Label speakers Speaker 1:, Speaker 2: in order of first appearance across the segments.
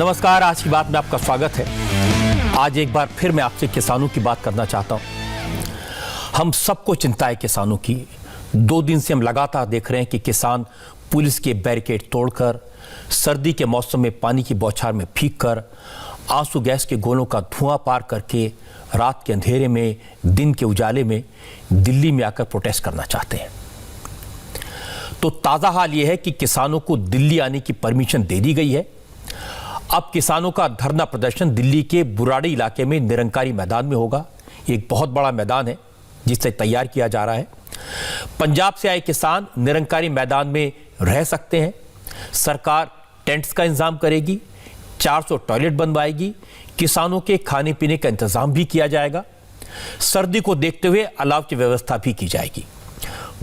Speaker 1: नमस्कार, आज की बात में आपका स्वागत है। आज एक बार फिर मैं आपसे किसानों की बात करना चाहता हूं। हम सबको चिंता है किसानों की। 2 दिन से हम लगातार देख रहे हैं कि किसान पुलिस के बैरिकेड तोड़कर, सर्दी के मौसम में पानी की बौछार में भीग कर, आंसू गैस के गोलों का धुआं पार करके रात के अंधेरे में, दिन के उजाले में दिल्ली में आकर प्रोटेस्ट करना चाहते हैं। तो ताज़ा हाल यह है कि किसानों को दिल्ली आने की परमिशन दे दी गई है। अब किसानों का धरना प्रदर्शन दिल्ली के बुराड़ी इलाके में निरंकारी मैदान में होगा। एक बहुत बड़ा मैदान है जिसे तैयार किया जा रहा है। पंजाब से आए किसान निरंकारी मैदान में रह सकते हैं। सरकार टेंट्स का इंतजाम करेगी, 400 टॉयलेट बनवाएगी, किसानों के खाने पीने का इंतजाम भी किया जाएगा। सर्दी को देखते हुए अलाव की व्यवस्था भी की जाएगी।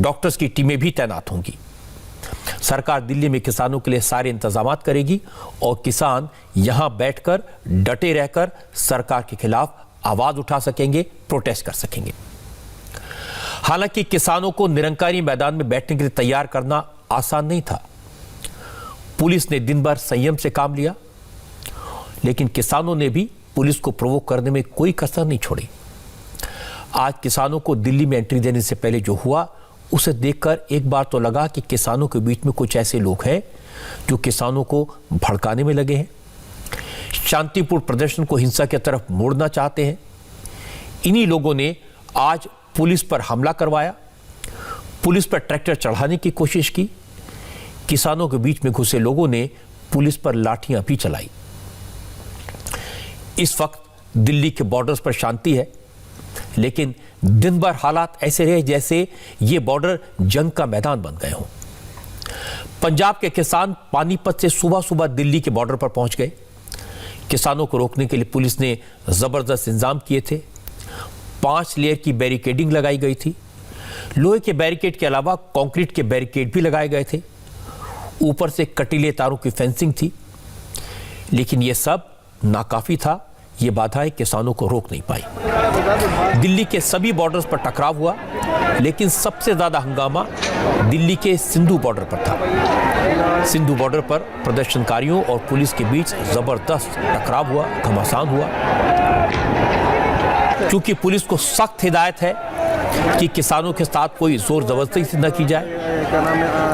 Speaker 1: डॉक्टर्स की टीमें भी तैनात होंगी। सरकार दिल्ली में किसानों के लिए सारे इंतजाम करेगी और किसान यहां बैठकर डटे रहकर सरकार के खिलाफ आवाज उठा सकेंगे, प्रोटेस्ट कर सकेंगे। हालांकि किसानों को निरंकारी मैदान में बैठने के लिए तैयार करना आसान नहीं था। पुलिस ने दिन भर संयम से काम लिया, लेकिन किसानों ने भी पुलिस को प्रोवोक करने में कोई कसर नहीं छोड़ी। आज किसानों को दिल्ली में एंट्री देने से पहले जो हुआ, उसे देखकर एक बार तो लगा कि किसानों के बीच में कुछ ऐसे लोग हैं जो किसानों को भड़काने में लगे हैं, शांतिपूर्ण प्रदर्शन को हिंसा की तरफ मोड़ना चाहते हैं। इन्हीं लोगों ने आज पुलिस पर हमला करवाया, पुलिस पर ट्रैक्टर चढ़ाने की कोशिश की। किसानों के बीच में घुसे लोगों ने पुलिस पर लाठियां भी चलाई। इस वक्त दिल्ली के बॉर्डर्स पर शांति है, लेकिन दिन भर हालात ऐसे रहे जैसे ये बॉर्डर जंग का मैदान बन गए हों। पंजाब के किसान पानीपत से सुबह सुबह दिल्ली के बॉर्डर पर पहुंच गए। किसानों को रोकने के लिए पुलिस ने जबरदस्त इंतजाम किए थे। 5 लेयर की बैरिकेडिंग लगाई गई थी। लोहे के बैरिकेड के अलावा कंक्रीट के बैरिकेड भी लगाए गए थे। ऊपर से कटीले तारों की फेंसिंग थी, लेकिन यह सब नाकाफी था। ये बाधाएं किसानों को रोक नहीं पाई। दिल्ली के सभी बॉर्डर्स पर टकराव हुआ, लेकिन सबसे ज्यादा हंगामा दिल्ली के सिंधु बॉर्डर पर था। सिंधु बॉर्डर पर प्रदर्शनकारियों और पुलिस के बीच जबरदस्त टकराव हुआ, घमासान हुआ। क्योंकि पुलिस को सख्त हिदायत है कि किसानों के साथ कोई जोर जबरदस्ती न की जाए,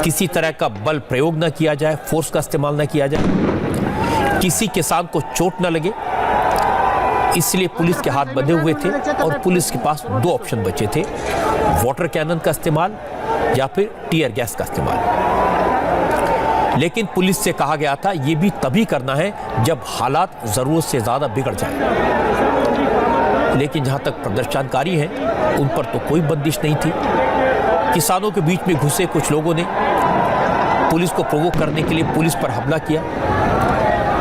Speaker 1: किसी तरह का बल प्रयोग न किया जाए, फोर्स का इस्तेमाल न किया जाए, किसी किसान को चोट न लगे। इसलिए पुलिस के हाथ बंधे हुए थे और पुलिस के पास 2 ऑप्शन बचे थे, वाटर कैनन का इस्तेमाल या फिर टीयर गैस का इस्तेमाल। लेकिन पुलिस से कहा गया था ये भी तभी करना है जब हालात जरूरत से ज्यादा बिगड़ जाए। लेकिन जहां तक प्रदर्शनकारी हैं, उन पर तो कोई बंदिश नहीं थी। किसानों के बीच में घुसे कुछ लोगों ने पुलिस को प्रोवोक करने के लिए पुलिस पर हमला किया।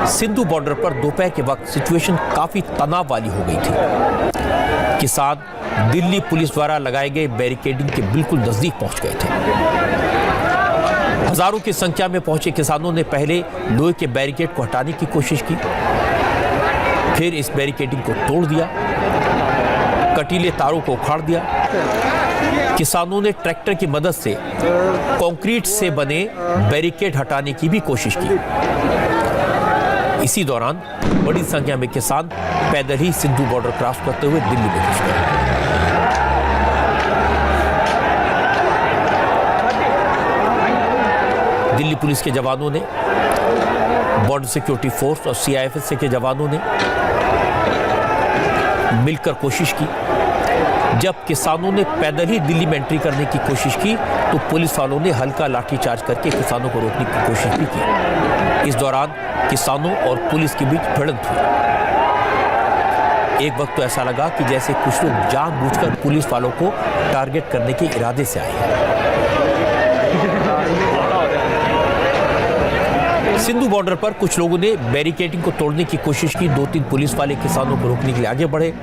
Speaker 1: सिंधु बॉर्डर पर दोपहर के वक्त सिचुएशन काफी तनाव वाली हो गई थी। किसान दिल्ली पुलिस द्वारा लगाए गए बैरिकेडिंग के बिल्कुल नजदीक पहुंच गए थे। हजारों की संख्या में पहुंचे किसानों ने पहले लोहे के बैरिकेड को हटाने की कोशिश की, फिर इस बैरिकेडिंग को तोड़ दिया, कटीले तारों को उखाड़ दिया। किसानों ने ट्रैक्टर की मदद से कंक्रीट से बने बैरिकेड हटाने की भी कोशिश की। इसी दौरान बड़ी संख्या में किसान पैदल ही सिंधु बॉर्डर क्रॉस करते हुए दिल्ली में घुस गए। दिल्ली पुलिस के जवानों ने, बॉर्डर सिक्योरिटी फोर्स और सीआईएफएस के जवानों ने मिलकर कोशिश की। जब किसानों ने पैदल ही दिल्ली में एंट्री करने की कोशिश की, तो पुलिस वालों ने हल्का लाठीचार्ज करके किसानों को रोकने की कोशिश भी की। इस दौरान किसानों और पुलिस के बीच भिड़ंत हुई। एक वक्त तो ऐसा लगा कि जैसे कुछ लोग जानबूझकर पुलिस वालों को टारगेट करने के इरादे से आए हैं। सिंधु बॉर्डर पर कुछ लोगों ने बैरिकेडिंग को तोड़ने की कोशिश की। 2-3 पुलिस वाले किसानों को रोकने के लिए आगे बढ़े।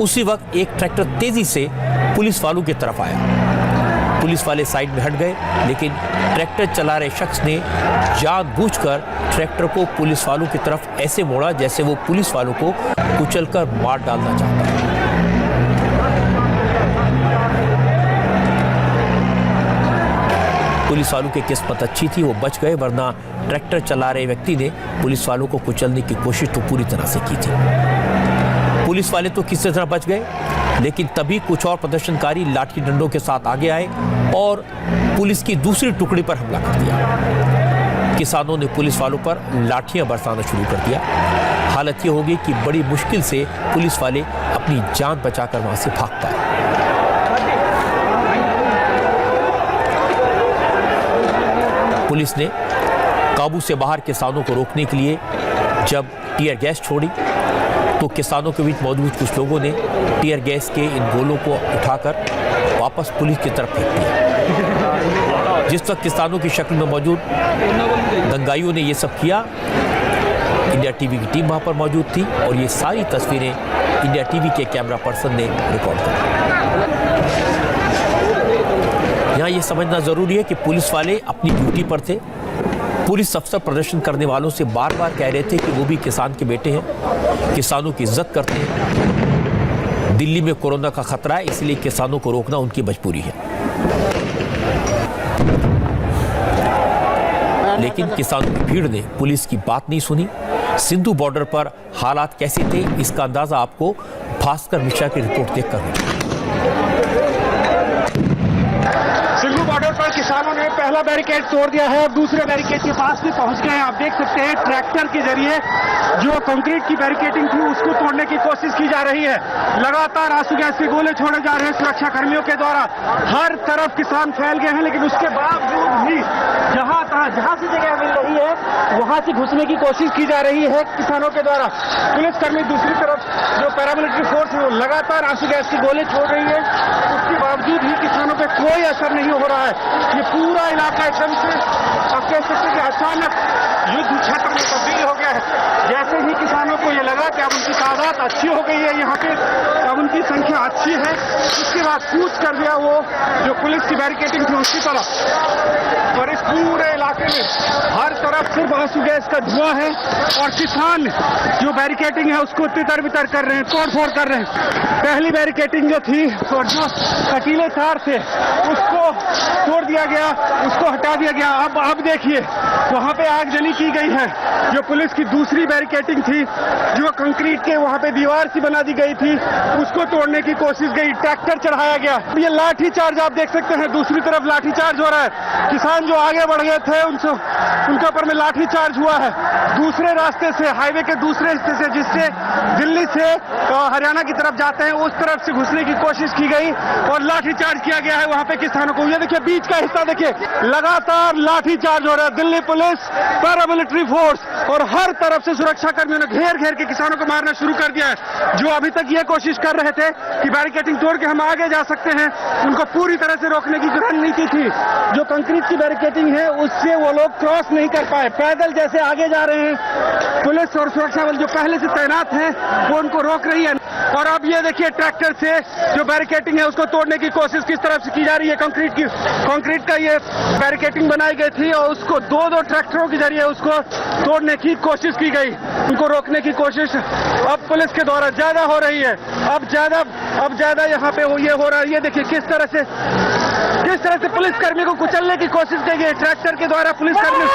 Speaker 1: उसी वक्त एक ट्रैक्टर तेजी से पुलिस वालों की तरफ आया। पुलिस वाले साइड में हट गए, लेकिन ट्रैक्टर चला रहे शख्स ने जानबूझकर ट्रैक्टर को पुलिस वालों की तरफ ऐसे मोड़ा जैसे वो पुलिस वालों को कुचलकर मार डालना चाहता है। पुलिस वालों की किस्मत अच्छी थी, वो बच गए, वरना ट्रैक्टर चला रहे व्यक्ति ने पुलिस वालों को कुचलने की कोशिश तो पूरी तरह से की थी। पुलिस वाले तो किसी तरह बच गए, लेकिन तभी कुछ और प्रदर्शनकारी लाठी डंडों के साथ आगे आए और पुलिस की दूसरी टुकड़ी पर हमला कर दिया। किसानों ने पुलिस वालों पर लाठियां बरसाना शुरू कर दिया। हालत ये हो गई कि बड़ी मुश्किल से पुलिस वाले अपनी जान बचाकर वहां से भाग पाए। पुलिस ने काबू से बाहर किसानों को रोकने के लिए जब टीयर गैस छोड़ी तो किसानों के बीच मौजूद कुछ लोगों ने टीयर गैस के इन गोलों को उठाकर वापस पुलिस की तरफ फेंक दिया। जिस वक्त किसानों की शक्ल में मौजूद दंगाइयों ने ये सब किया, इंडिया टीवी की टीम वहां पर मौजूद थी और ये सारी तस्वीरें इंडिया टीवी के कैमरा पर्सन ने रिकॉर्ड की। यहाँ ये समझना जरूरी है कि पुलिस वाले अपनी ड्यूटी पर थे। पुलिस अफसर प्रदर्शन करने वालों से बार बार कह रहे थे कि वो भी किसान के बेटे हैं, किसानों की इज्जत करते हैं। दिल्ली में कोरोना का खतरा है, इसलिए किसानों को रोकना उनकी मजबूरी है। लेकिन किसानों की भीड़ ने पुलिस की बात नहीं सुनी। सिंधु बॉर्डर पर हालात कैसे थे, इसका अंदाजा आपको भास्कर मिश्रा की रिपोर्ट देखकर होगा।
Speaker 2: सिंधु बॉर्डर पर किसानों ने पहला बैरिकेड तोड़ दिया है, अब दूसरे बैरिकेड के पास भी पहुंच गए हैं। आप देख सकते हैं ट्रैक्टर के जरिए जो कंक्रीट की बैरिकेडिंग थी उसको तोड़ने की कोशिश की जा रही है। लगातार आंसू गैस के गोले छोड़े जा रहे हैं सुरक्षा कर्मियों के द्वारा। हर तरफ किसान फैल गए हैं, लेकिन उसके बावजूद भी जहां से जगह मिल रही है वहां से घुसने की कोशिश की जा रही है किसानों के द्वारा। पुलिसकर्मी दूसरी तरफ जो पैरामिलिट्री फोर्स है वो लगातार आंसू गैस के गोले छोड़ रही है। उसके बावजूद भी किसानों पर कोई असर नहीं हो रहा है। ये पूरा इलाका एकदम से आप कह सकते हैं कि अचानक युद्ध क्षेत्र में तब्दील हो गया है। जैसे ही किसानों को ये लगा कि अब उनकी तादाद अच्छी हो गई है, यहाँ पे अब उनकी संख्या अच्छी है, उसके बाद कूच कर दिया वो जो पुलिस की बैरिकेडिंग थी उसकी तरफ। और इस पूरे इलाके में हर तरफ सिर्फ आंसू गैस का धुआं है और किसान जो बैरिकेडिंग है उसको तितर बितर कर रहे हैं, तोड़फोड़ कर रहे हैं। पहली बैरिकेडिंग जो थी और जो कटीले तार थे उसको तोड़ दिया गया, उसको हटा दिया गया। अब देखिए वहां पे आगजनी की गई है। जो पुलिस की दूसरी बैरिकेडिंग थी, जो कंक्रीट के वहां पे दीवार सी बना दी गई थी, उसको तोड़ने की कोशिश गई, ट्रैक्टर चढ़ाया गया। ये लाठी चार्ज आप देख सकते हैं, दूसरी तरफ लाठी चार्ज हो रहा है। किसान जो आगे बढ़ गए थे उनके ऊपर में लाठी चार्ज हुआ है। दूसरे रास्ते से, हाईवे के दूसरे हिस्से से, जिससे दिल्ली से हरियाणा की तरफ जाते हैं, उस तरफ से घुसने की कोशिश की गई और लाठी चार्ज किया गया है वहां पे किसानों को। ये देखिए बीच का हिस्सा देखिए, लगातार लाठी चार्ज हो रहा है। दिल्ली पुलिस, पैरामिलिट्री फोर्स और हर तरफ से सुरक्षा कर्मियों ने घेर घेर के किसानों को मारना शुरू कर दिया है। जो अभी तक ये कोशिश कर रहे थे कि बैरिकेडिंग तोड़ के हम आगे जा सकते हैं, उनको पूरी तरह से रोकने की रणनीति थी। जो कंक्रीट की बैरिकेडिंग है उससे वो लोग क्रॉस नहीं कर पाए, पैदल जैसे आगे जा रहे हैं। पुलिस और सुरक्षा बल जो पहले से तैनात हैं वो उनको रोक रही है। और अब ये देखिए ट्रैक्टर से जो बैरिकेडिंग है उसको तोड़ने की कोशिश किस तरह से की जा रही है। कंक्रीट का ये बैरिकेडिंग बनाई गई थी और उसको दो ट्रैक्टरों के जरिए उसको तोड़ने की कोशिश की गई। उनको रोकने की कोशिश अब पुलिस के द्वारा ज्यादा हो रही है। अब ज्यादा यहाँ पे ये हो रहा है। ये देखिए किस तरह से पुलिसकर्मी को कुचलने की कोशिश की गई ट्रैक्टर के द्वारा। पुलिसकर्मी,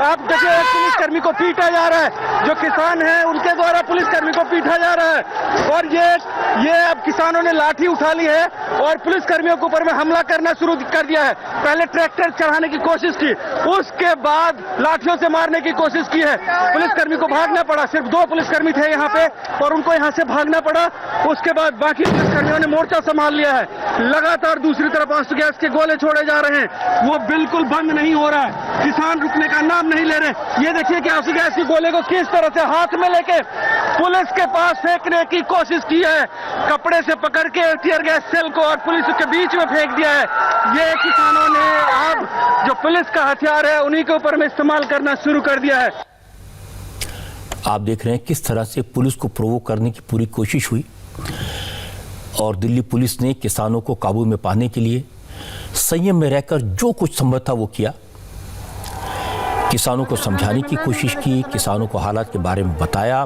Speaker 2: आप देखिए पुलिसकर्मी को पीटा जा रहा है। जो किसान हैं उनके द्वारा पुलिसकर्मी को पीटा जा रहा है। और ये अब किसानों ने लाठी उठा ली है और पुलिसकर्मियों के ऊपर में हमला करना शुरू कर दिया है। पहले ट्रैक्टर चढ़ाने की कोशिश की, उसके बाद लाठियों से मारने की कोशिश की है। पुलिसकर्मी को भागना पड़ा, सिर्फ 2 पुलिसकर्मी थे यहाँ पे और उनको यहाँ से भागना पड़ा। उसके बाद बाकी पुलिसकर्मियों ने मोर्चा संभाल लिया है। लगातार दूसरी तरफ आंसू गैस के गोले छोड़े जा रहे हैं, वो बिल्कुल बंद नहीं हो रहा है। किसान रुकने का नाम नहीं ले रहे। ये देखिए कि आंसू गैस के गोले को किस तरह से हाथ में लेके पुलिस के पास फेंकने की कोशिश की है। कपड़े से पकड़ के टीयर गैस सेल को और पुलिस के बीच में फेंक दिया है। ये किसानों ने अब जो पुलिस का हथियार है उन्हीं के ऊपर में इस्तेमाल करना शुरू कर दिया है।
Speaker 1: आप देख रहे हैं किस तरह से पुलिस को प्रोवोक करने की पूरी कोशिश हुई और दिल्ली पुलिस ने किसानों को काबू में पाने के लिए संयम में रहकर जो कुछ संभव था वो किया। किसानों को समझाने की कोशिश की, किसानों को हालात के बारे में बताया,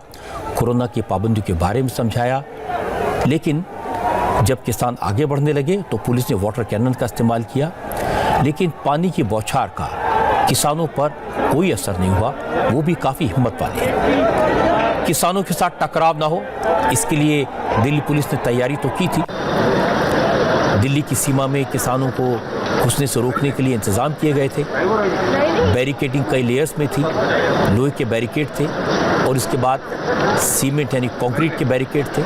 Speaker 1: कोरोना की पाबंदियों के बारे में समझाया। लेकिन जब किसान आगे बढ़ने लगे तो पुलिस ने वाटर कैनन का इस्तेमाल किया, लेकिन पानी की बौछार का किसानों पर कोई असर नहीं हुआ। वो भी काफी हिम्मत वाले हैं। किसानों के साथ टकराव ना हो, इसके लिए दिल्ली पुलिस ने तैयारी तो की थी। दिल्ली की सीमा में किसानों को घुसने से रोकने के लिए इंतजाम किए गए थे। बैरिकेडिंग कई लेयर्स में थी। लोहे के बैरिकेड थे और इसके बाद सीमेंट यानी कंक्रीट के बैरिकेड थे।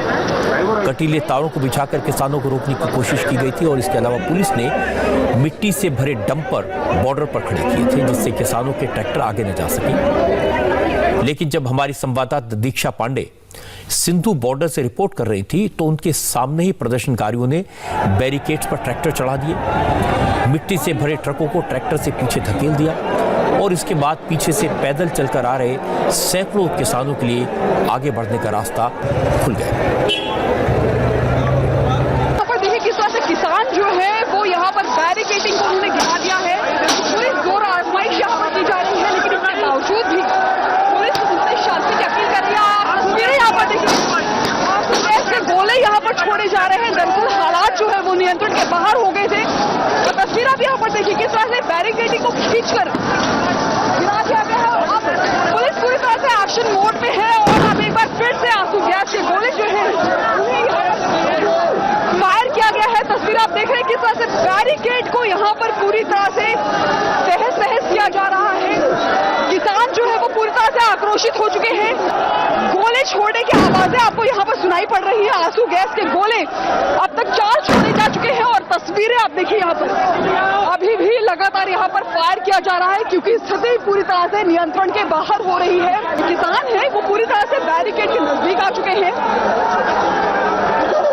Speaker 1: कटीले तारों को बिछाकर किसानों को रोकने की कोशिश की गई थी और इसके अलावा पुलिस ने मिट्टी से भरे डंपर बॉर्डर पर खड़े किए थे, जिससे किसानों के ट्रैक्टर आगे न जा सके। लेकिन जब हमारी संवाददाता दीक्षा पांडे सिंधु बॉर्डर से रिपोर्ट कर रही थी तो उनके सामने ही प्रदर्शनकारियों ने बैरिकेड्स पर ट्रैक्टर चढ़ा दिए, मिट्टी से भरे ट्रकों को ट्रैक्टर से पीछे धकेल दिया और इसके बाद पीछे से पैदल चलकर आ रहे सैकड़ों किसानों के लिए आगे बढ़ने का रास्ता खुल गया।
Speaker 3: किस तरह से किसान जो है वो यहाँ पर बैरिकेडिंग को उन्होंने गिरा दिया है। पूरी जोर आजमाइश यहाँ पर की जा रही है, लेकिन इसके बावजूद भी पुलिस उनसे शांति की अपील कर रही है। आप मेरे यहाँ पर देखिए ऐसे गोले यहाँ पर छोड़े जा रहे हैं। दरअसल हालात जो है वो नियंत्रण के बाहर हो गए थे। तो तस्वीर आप यहाँ पर देखिए किस तरह से बैरिकेडिंग को खींचकर गिरा दिया गया है। अब पुलिस पूरी तरह से एक्शन मोड में है और अब एक बार फिर से आंसू गैस के गोले जो है फायर किया गया है। तस्वीर आप देख रहे हैं किस तरह से बैरिकेड को यहाँ पर पूरी तरह से तहस नहस किया जा रहा है। किसान जो है वो पूरी तरह से आक्रोशित हो चुके हैं। गोले छोड़ने की आवाजें आपको यहाँ पर सुनाई पड़ रही है। आंसू गैस के गोले अब तक 4 छोड़े जा चुके हैं और तस्वीरें आप देखिए यहाँ पर अभी भी लगातार यहाँ पर फायर किया जा रहा है, क्योंकि स्थिति पूरी तरह से नियंत्रण के बाहर हो रही है। किसान है वो पूरी तरह से बैरिकेड के नजदीक आ चुके हैं।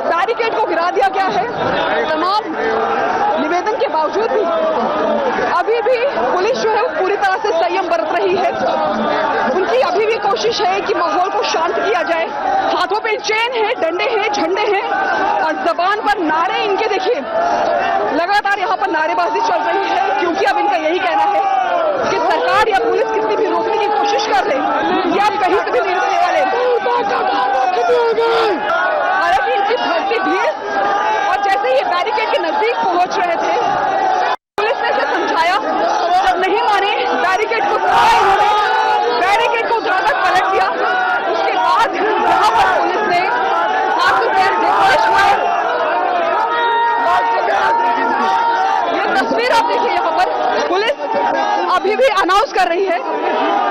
Speaker 3: बैरिकेड को गिरा दिया गया है। तमाम निवेदन के बावजूद भी अभी भी पुलिस जो है पूरी तरह से संयम बरत रही है। उनकी अभी भी कोशिश है कि माहौल को शांत किया जाए। हाथों पे चेन है, डंडे हैं, झंडे हैं और जबान पर नारे इनके देखिए लगातार यहाँ पर नारेबाजी चल रही है, क्योंकि अब इनका यही कहना है कि सरकार या पुलिस कितनी भी रोकने की कोशिश कर ले, ये आप कहीं से भी नहीं रुकने वाले। हालांकि इनकी भर्ती भीड़ और जैसे ये बैरिकेड के नजदीक पहुंच रहे थे, पुलिस ने इसे समझाया, जब नहीं माने बैरिकेड को बैरिकेड को उठाकर पलट दिया। उसके बाद यहाँ पर पुलिस ने आंसू गैस निर्देश हुए। ये तस्वीर आप देखिए यहाँ पर पुलिस अभी भी अनाउंस कर रही है।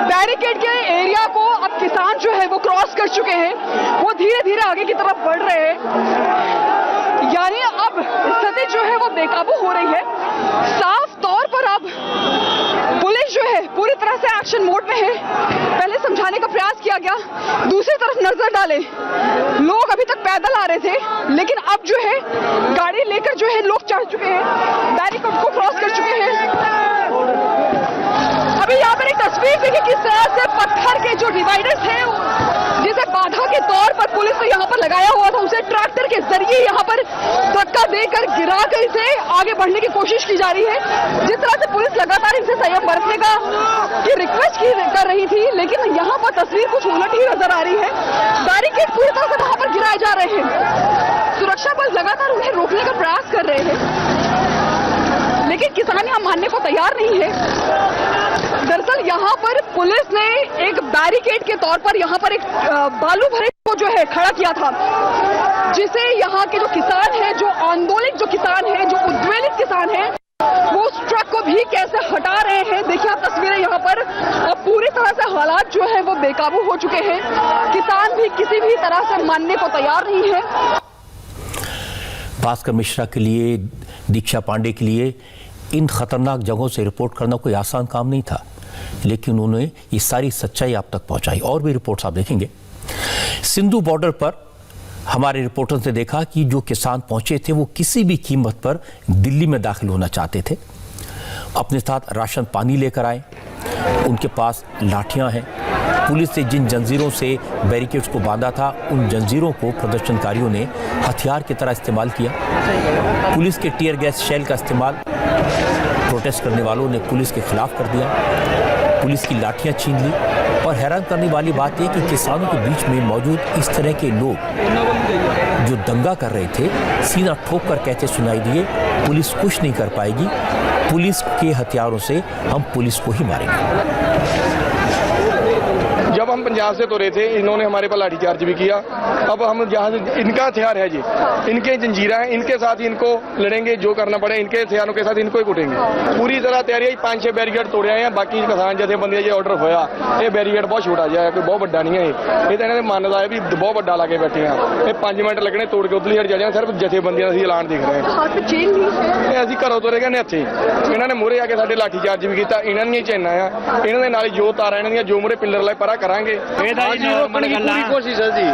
Speaker 3: बैरिकेड के एरिया को अब किसान जो है वो क्रॉस कर चुके हैं, वो धीरे धीरे आगे की तरफ बढ़ रहे हैं। यानी अब स्थिति जो है वो बेकाबू हो रही है। साफ तौर पर अब पुलिस जो है पूरी तरह से एक्शन मोड में है। पहले समझाने का प्रयास किया गया, दूसरी तरफ नजर डाले, लोग अभी तक पैदल आ रहे थे, लेकिन अब जो है गाड़ी लेकर जो है लोग चढ़ चुके हैं, बैरिकेड को क्रॉस कर चुके हैं। अभी यहाँ पर एक तस्वीर देखिए किस तरह से पत्थर के जो डिवाइडर्स हैं, जिसे बाधा के तौर पर पुलिस ने यहाँ पर लगाया हुआ था, उसे ट्रैक्टर के जरिए यहाँ पर धक्का देकर गिरा कर इसे आगे बढ़ने की कोशिश की जा रही है। जिस तरह से पुलिस लगातार इनसे संयम बरतने की रिक्वेस्ट कर रही थी, लेकिन यहाँ पर तस्वीर कुछ उलट ही नजर आ रही है। बैरिकेड पूरी तरह से वहां पर गिराए जा रहे हैं। सुरक्षा बल लगातार उन्हें रोकने का प्रयास कर रहे हैं, लेकिन किसान यहाँ मानने को तैयार नहीं है। दरअसल यहाँ पर पुलिस ने एक बैरिकेड के तौर पर यहाँ पर एक बालू भरे को जो है खड़ा किया था, जिसे यहाँ के जो किसान हैं, जो आंदोलित जो किसान हैं, जो उद्वेलित किसान हैं, वो उस ट्रक को भी कैसे हटा रहे हैं। देखिए आप तस्वीरें यहाँ पर। अब पूरी तरह से हालात जो है वो बेकाबू हो चुके हैं। किसान भी किसी भी तरह से मानने को तैयार नहीं है।
Speaker 1: भास्कर मिश्रा के लिए, दीक्षा पांडे के लिए इन खतरनाक जगहों से रिपोर्ट करना कोई आसान काम नहीं था, लेकिन उन्होंने ये सारी सच्चाई आप तक पहुंचाई। और भी रिपोर्ट्स आप देखेंगे। सिंधु बॉर्डर पर हमारे रिपोर्टर्स ने देखा कि जो किसान पहुंचे थे वो किसी भी कीमत पर दिल्ली में दाखिल होना चाहते थे। अपने साथ राशन पानी लेकर आए, उनके पास लाठियां हैं। पुलिस ने जिन जंजीरों से बैरिकेड्स को बांधा था, उन जंजीरों को प्रदर्शनकारियों ने हथियार की तरह इस्तेमाल किया। पुलिस के टीयर गैस शेल का इस्तेमाल प्रोटेस्ट करने वालों ने पुलिस के खिलाफ कर दिया। पुलिस की लाठियां छीन ली और और हैरान करने वाली बात यह कि किसानों के बीच में मौजूद इस तरह के लोग जो दंगा कर रहे थे सीना ठोक कर कहते सुनाई दिए, पुलिस कुछ नहीं कर पाएगी, पुलिस के हथियारों से हम पुलिस को ही मारेंगे।
Speaker 4: जब हम पंजाब से तुरे थे इन्होंने हमारे पर लाठीचार्ज भी किया। अब हम जहाँ से इनका हथियार है जी, इनके जंजीरा हैं, इनके साथ ही इनको लड़ेंगे, जो करना पड़े इनके हथियारों के साथ इनको ही कुटेंगे। पूरी तरह तैयारी है। 5-6 बैरिकेड तोड़े हैं, बाकी किसान जथेबंदी जो ऑर्डर होया ये बैरिकेड बहुत छोटा जिहा है, कोई बहुत बड़ा नहीं है। ये तो इन्होंने मानता है भी बहुत बड़ा ला के बैठे हैं। ये 5 मिनट लगने तोड़ के उतली हट जाए, सिर्फ जथेबंदियां का ऐलान दिख रहे हैं। असं घरों तुरे गए हथे, इन्होंने मूहरे आके साडे लाठीचार्ज भी किया। इन्होंने चैना आ, इन्होंने नाल जो तारा इन्होंने जो मूहरे पिलर लाए परा करांगे। पूरी कोशिश है जी,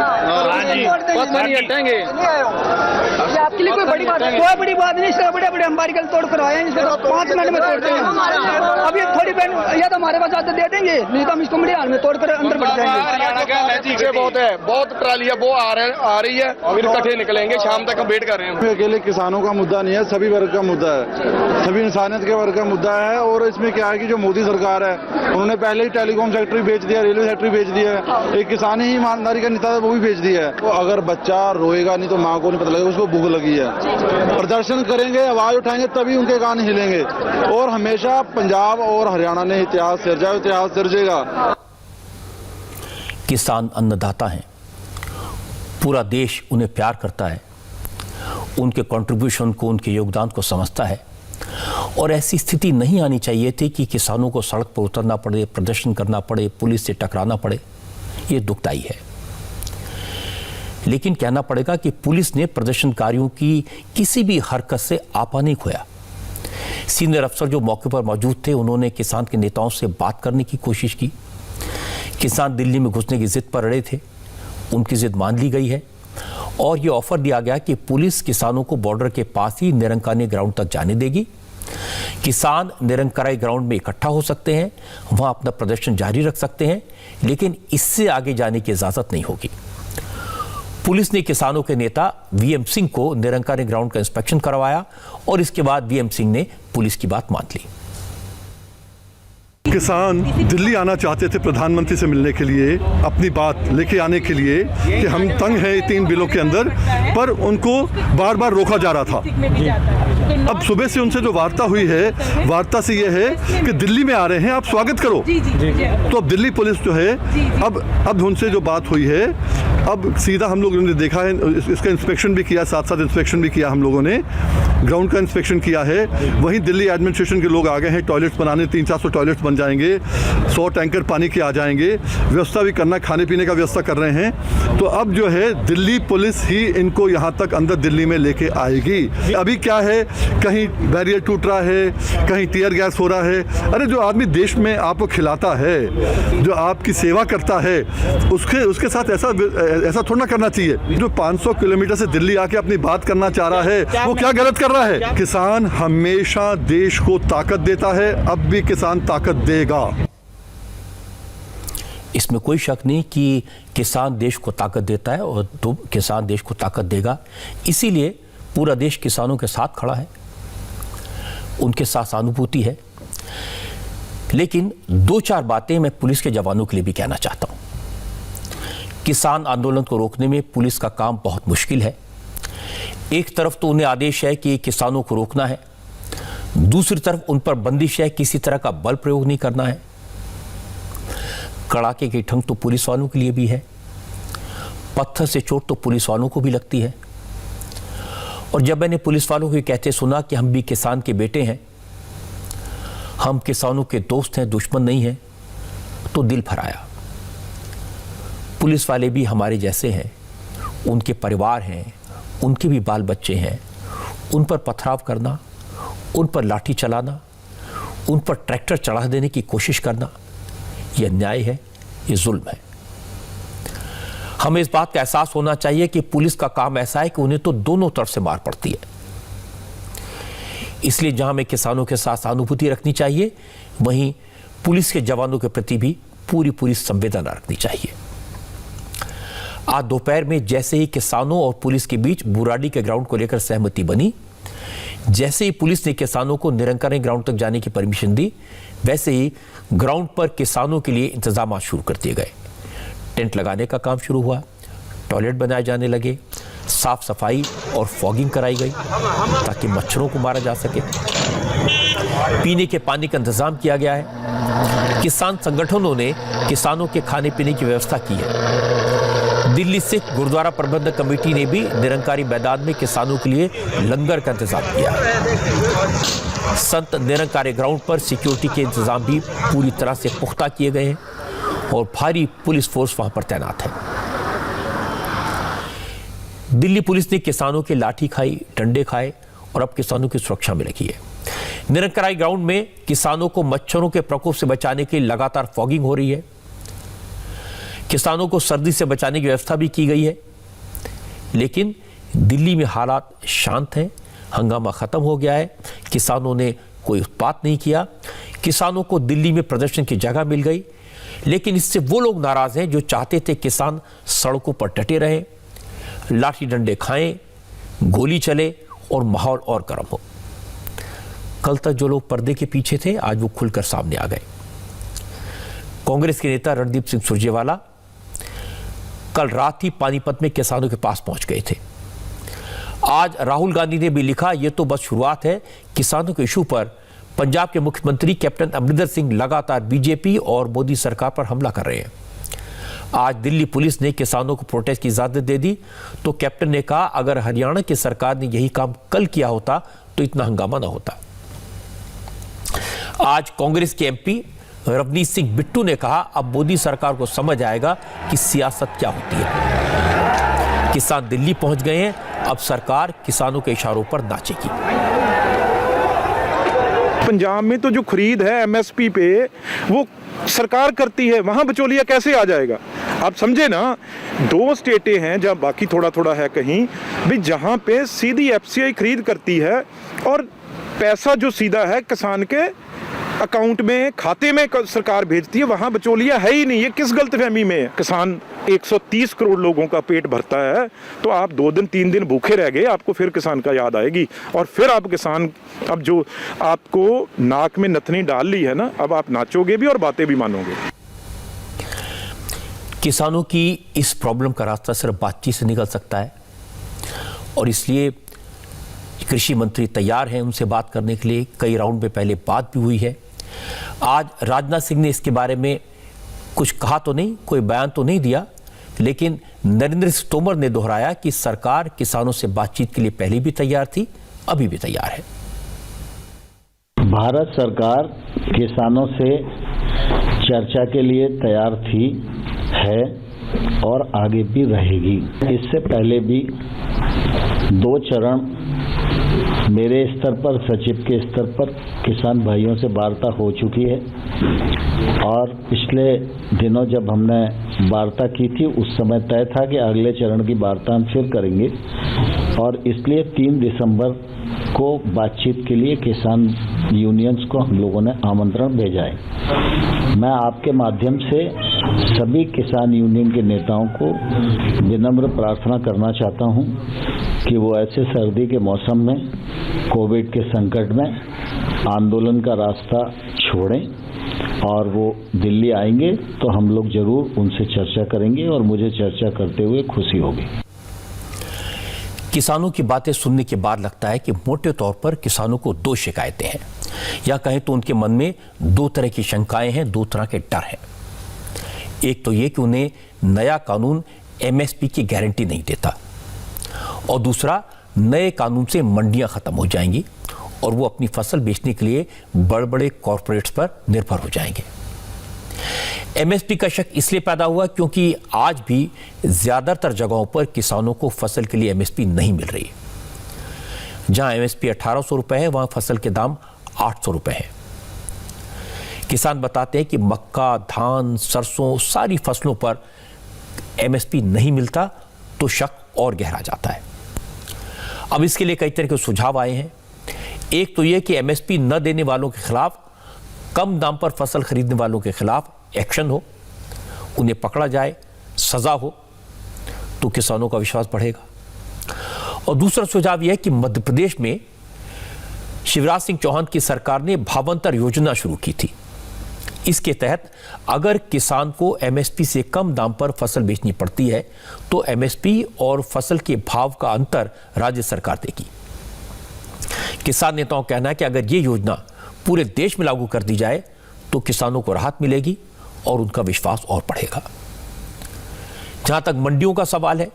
Speaker 4: बस नहीं हटेंगे।
Speaker 3: आपके लिए कोई बड़ी बात है?
Speaker 5: कोई बड़ी बात नहीं, इससे बड़े बड़े हम बारिकल तोड़ करवाए हैं, इसको 5 मिनट में तोड़ते हैं। अब ये थोड़ी बहन या तो हमारे पास आते दे देंगे, नहीं तो हम इसको बड़े हाल में तोड़ कर अंदर बढ़ जाएंगे।
Speaker 4: पीछे बहुत है, बहुत ट्रालियां वो आ रही है, फिर इकट्ठे निकलेंगे, शाम तक हम वेट कर रहे हैं।
Speaker 6: अकेले किसानों का मुद्दा नहीं है, सभी वर्ग का मुद्दा है, सभी इंसानियत के वर्ग का मुद्दा है। और इसमें क्या है कि जो मोदी सरकार है उन्होंने पहले ही टेलीकॉम सेक्टर बेच दिया, रेलवे सेक्टर बेच दिया है, एक किसान ही ईमानदारी का नेता वो भी बेच दिया है। तो अगर बच्चा रोएगा नहीं तो माँ को नहीं पता लगेगा उसको भूख लगी है। प्रदर्शन करेंगे, आवाज उठाएंगे, तभी उनके कान हिलेंगे। और हमेशा पंजाब और हरियाणा ने इतिहास सिरजा, इतिहास सिरजेगा।
Speaker 1: किसान अन्नदाता हैं, पूरा देश उन्हें प्यार करता है, उनके कंट्रीब्यूशन को, उनके योगदान को समझता है। और ऐसी स्थिति नहीं आनी चाहिए थी कि किसानों को सड़क पर उतरना पड़े, प्रदर्शन करना पड़े, पुलिस से टकराना पड़े। ये दुखदाई है। लेकिन कहना पड़ेगा कि पुलिस ने प्रदर्शनकारियों की किसी भी हरकत से आपा नहीं खोया। सीनियर अफसर जो मौके पर मौजूद थे उन्होंने किसान के नेताओं से बात करने की कोशिश की। किसान दिल्ली में घुसने की जिद पर अड़े थे, उनकी जिद मान ली गई है और ये ऑफर दिया गया कि पुलिस किसानों को बॉर्डर के पास ही निरंकानी ग्राउंड तक जाने देगी। किसान निरंकाई ग्राउंड में इकट्ठा हो सकते हैं, वहां अपना प्रदर्शन जारी रख सकते हैं, लेकिन इससे आगे जाने की इजाजत नहीं होगी। पुलिस ने किसानों के नेता वीएम सिंह को निरंकानी ग्राउंड का इंस्पेक्शन करवाया और इसके बाद वीएम सिंह ने पुलिस की बात मान ली।
Speaker 7: किसान दिल्ली आना चाहते थे प्रधानमंत्री से मिलने के लिए, अपनी बात लेके आने के लिए कि हम तंग हैं 3 बिलों के अंदर, पर उनको बार बार रोका जा रहा था। अब सुबह से उनसे जो वार्ता हुई है, वार्ता से ये है कि दिल्ली में आ रहे हैं, आप स्वागत करो। तो अब दिल्ली पुलिस जो है, अब उनसे जो बात हुई है, अब सीधा हम लोगों ने देखा है, इसका इंस्पेक्शन भी किया, साथ साथ इंस्पेक्शन भी किया, हम लोगों ने ग्राउंड का इंस्पेक्शन किया है। वहीं दिल्ली एडमिनिस्ट्रेशन के लोग आ गए हैं टॉयलेट्स बनाने, 300-400 टॉयलेट्स बन जाएंगे, 100 टैंकर पानी के आ जाएंगे, व्यवस्था भी करना, खाने पीने का व्यवस्था कर रहे हैं। तो अब जो है दिल्ली पुलिस ही इनको यहाँ तक अंदर दिल्ली में लेके आएगी। अभी क्या है, कहीं बैरियर टूट रहा है, कहीं टीयर गैस हो रहा है। अरे जो आदमी देश में आपको खिलाता है, जो आपकी सेवा करता है, उसके साथ ऐसा थोड़ा ना करना चाहिए। जो 500 किलोमीटर से दिल्ली आके अपनी बात करना चाह रहा है, वो क्या गलत कर रहा है? किसान हमेशा देश को ताकत देता है, अब भी किसान ताकत देगा।
Speaker 1: इसमें कोई शक नहीं कि किसान देश को ताकत देता है और तो किसान देश को ताकत देगा। इसीलिए पूरा देश किसानों के साथ खड़ा है, उनके साथ सहानुभूति है। लेकिन 2-4 बातें मैं पुलिस के जवानों के लिए भी कहना चाहता हूं। किसान आंदोलन को रोकने में पुलिस का काम बहुत मुश्किल है। एक तरफ तो उन्हें आदेश है कि किसानों को रोकना है, दूसरी तरफ उन पर बंदिश है, किसी तरह का बल प्रयोग नहीं करना है। कड़ाके की ठंड तो पुलिस वालों के लिए भी है, पत्थर से चोट तो पुलिस वालों को भी लगती है। और जब मैंने पुलिस वालों को कहते सुना कि हम भी किसान के बेटे हैं, हम किसानों के दोस्त हैं, दुश्मन नहीं हैं, तो दिल भर आया। पुलिस वाले भी हमारे जैसे हैं, उनके परिवार हैं, उनके भी बाल बच्चे हैं। उन पर पथराव करना, उन पर लाठी चलाना, उन पर ट्रैक्टर चढ़ा देने की कोशिश करना, यह अन्याय है, यह जुल्म है। हमें इस बात का एहसास होना चाहिए कि पुलिस का काम ऐसा है कि उन्हें तो दोनों तरफ से मार पड़ती है। इसलिए जहां हमें किसानों के साथ सहानुभूति रखनी चाहिए, वहीं पुलिस के जवानों के प्रति भी पूरी संवेदना रखनी चाहिए। आज दोपहर में जैसे ही किसानों और पुलिस के बीच बुराड़ी के ग्राउंड को लेकर सहमति बनी, जैसे ही पुलिस ने किसानों को निरंकारी ग्राउंड तक जाने की परमिशन दी, वैसे ही ग्राउंड पर किसानों के लिए इंतजाम शुरू कर दिए गए। टेंट लगाने का काम शुरू हुआ, टॉयलेट बनाए जाने लगे, साफ सफाई और फॉगिंग कराई गई ताकि मच्छरों को मारा जा सके। पीने के पानी का इंतजाम किया गया है। किसान संगठनों ने किसानों के खाने पीने की व्यवस्था की है। दिल्ली सिख गुरुद्वारा प्रबंधक कमेटी ने भी निरंकारी मैदान में किसानों के लिए लंगर का इंतजाम किया है। संत निरंकारी ग्राउंड पर सिक्योरिटी के इंतजाम भी पूरी तरह से पुख्ता किए गए हैं और भारी पुलिस फोर्स वहां पर तैनात है। दिल्ली पुलिस ने किसानों के लाठी खाई, डंडे खाए और अब किसानों की सुरक्षा में रखी है। निरंकारी ग्राउंड में किसानों को मच्छरों के प्रकोप से बचाने के लिए लगातार फॉगिंग हो रही है। किसानों को सर्दी से बचाने की व्यवस्था भी की गई है। लेकिन दिल्ली में हालात शांत हैं, हंगामा खत्म हो गया है। किसानों ने कोई उत्पात नहीं किया। किसानों को दिल्ली में प्रदर्शन की जगह मिल गई, लेकिन इससे वो लोग नाराज हैं जो चाहते थे किसान सड़कों पर डटे रहे, लाठी डंडे खाएं, गोली चले और माहौल और गर्म हो। कल तक जो लोग पर्दे के पीछे थे, आज वो खुलकर सामने आ गए। कांग्रेस के नेता रणदीप सिंह सुरजेवाला कल रात ही पानीपत में किसानों के पास पहुंच गए थे। आज राहुल गांधी ने भी लिखा, यह तो बस शुरुआत है। किसानों के इशू पर पंजाब के मुख्यमंत्री कैप्टन अमरिंदर सिंह लगातार बीजेपी और मोदी सरकार पर हमला कर रहे हैं। आज दिल्ली पुलिस ने किसानों को प्रोटेस्ट की इजाजत दे दी तो कैप्टन ने कहा, अगर हरियाणा की सरकार ने यही काम कल किया होता तो इतना हंगामा ना होता। आज कांग्रेस के एमपी रवनीत सिंह बिट्टू ने कहा, अब मोदी सरकार को समझ आएगा कि सियासत क्या होती है। किसान दिल्ली पहुंच गए हैं, अब सरकार किसानों के इशारों पर नाचेगी।
Speaker 8: पंजाब में तो जो खरीद है एमएसपी पे वो सरकार करती है, वहां बिचौलिया कैसे आ जाएगा? आप समझे ना, 2 स्टेटें हैं जहां बाकी थोड़ा थोड़ा है कहीं भी, जहां पे सीधी एफसीआई खरीद करती है और पैसा जो सीधा है किसान के अकाउंट में, खाते में सरकार भेजती है, वहां बिचौलिया है ही नहीं। ये किस गलतफहमी में है? किसान 130 करोड़ लोगों का पेट भरता है, तो आप 2 दिन 3 दिन भूखे रह गए, आपको फिर किसान का याद आएगी और फिर आप किसान, अब जो आपको नाक में नथनी डाल ली है ना, अब आप नाचोगे भी और बातें भी मानोगे।
Speaker 1: किसानों की इस प्रॉब्लम का रास्ता सिर्फ बातचीत से निकल सकता है और इसलिए कृषि मंत्री तैयार हैं उनसे बात करने के लिए। कई राउंड में पहले बात भी हुई है। आज राजनाथ सिंह ने इसके बारे में कुछ कहा तो नहीं, कोई बयान तो नहीं दिया, लेकिन नरेंद्र सिंह तोमर ने दोहराया कि सरकार किसानों से बातचीत के लिए पहले भी तैयार थी, अभी भी तैयार है।
Speaker 9: भारत सरकार किसानों से चर्चा के लिए तैयार थी, है और आगे भी रहेगी। इससे पहले भी 2 चरण मेरे स्तर पर, सचिव के स्तर पर किसान भाइयों से वार्ता हो चुकी है और पिछले दिनों जब हमने वार्ता की थी उस समय तय था कि अगले चरण की वार्ता हम फिर करेंगे और इसलिए 3 दिसंबर को बातचीत के लिए किसान यूनियंस को हम लोगों ने आमंत्रण भेजा है। मैं आपके माध्यम से सभी किसान यूनियन के नेताओं को विनम्र प्रार्थना करना चाहता हूं कि वो ऐसे सर्दी के मौसम में, कोविड के संकट में आंदोलन का रास्ता छोड़ें और वो दिल्ली आएंगे तो हम लोग जरूर उनसे चर्चा करेंगे और मुझे चर्चा करते हुए खुशी होगी।
Speaker 1: किसानों की बातें सुनने के बाद लगता है कि मोटे तौर पर किसानों को 2 शिकायतें हैं, या कहें तो उनके मन में 2 तरह की शंकाएं हैं, 2 तरह के डर हैं। एक तो ये कि उन्हें नया कानून एमएसपी की गारंटी नहीं देता और दूसरा, नए कानून से मंडियां खत्म हो जाएंगी और वो अपनी फसल बेचने के लिए बड़े बड़े कॉरपोरेट्स पर निर्भर हो जाएंगे। एमएसपी का शक इसलिए पैदा हुआ क्योंकि आज भी ज्यादातर जगहों पर किसानों को फसल के लिए एमएसपी नहीं मिल रही। जहां एमएसपी 1800 रुपए है, वहां फसल के दाम 800 रुपए है। किसान बताते हैं कि मक्का, धान, सरसों, सारी फसलों पर एमएसपी नहीं मिलता तो शक और गहरा जाता है। अब इसके लिए कई तरह के सुझाव आए हैं। एक तो यह कि एमएसपी न देने वालों के खिलाफ, कम दाम पर फसल खरीदने वालों के खिलाफ एक्शन हो, उन्हें पकड़ा जाए, सजा हो, तो किसानों का विश्वास बढ़ेगा। और दूसरा सुझाव यह है कि मध्य प्रदेश में शिवराज सिंह चौहान की सरकार ने भावांतर योजना शुरू की थी। इसके तहत अगर किसान को एमएसपी से कम दाम पर फसल बेचनी पड़ती है तो एमएसपी और फसल के भाव का अंतर राज्य सरकार देगी। किसान नेताओं का कहना है कि अगर ये योजना पूरे देश में लागू कर दी जाए तो किसानों को राहत मिलेगी और उनका विश्वास और बढ़ेगा। जहां तक मंडियों का सवाल है,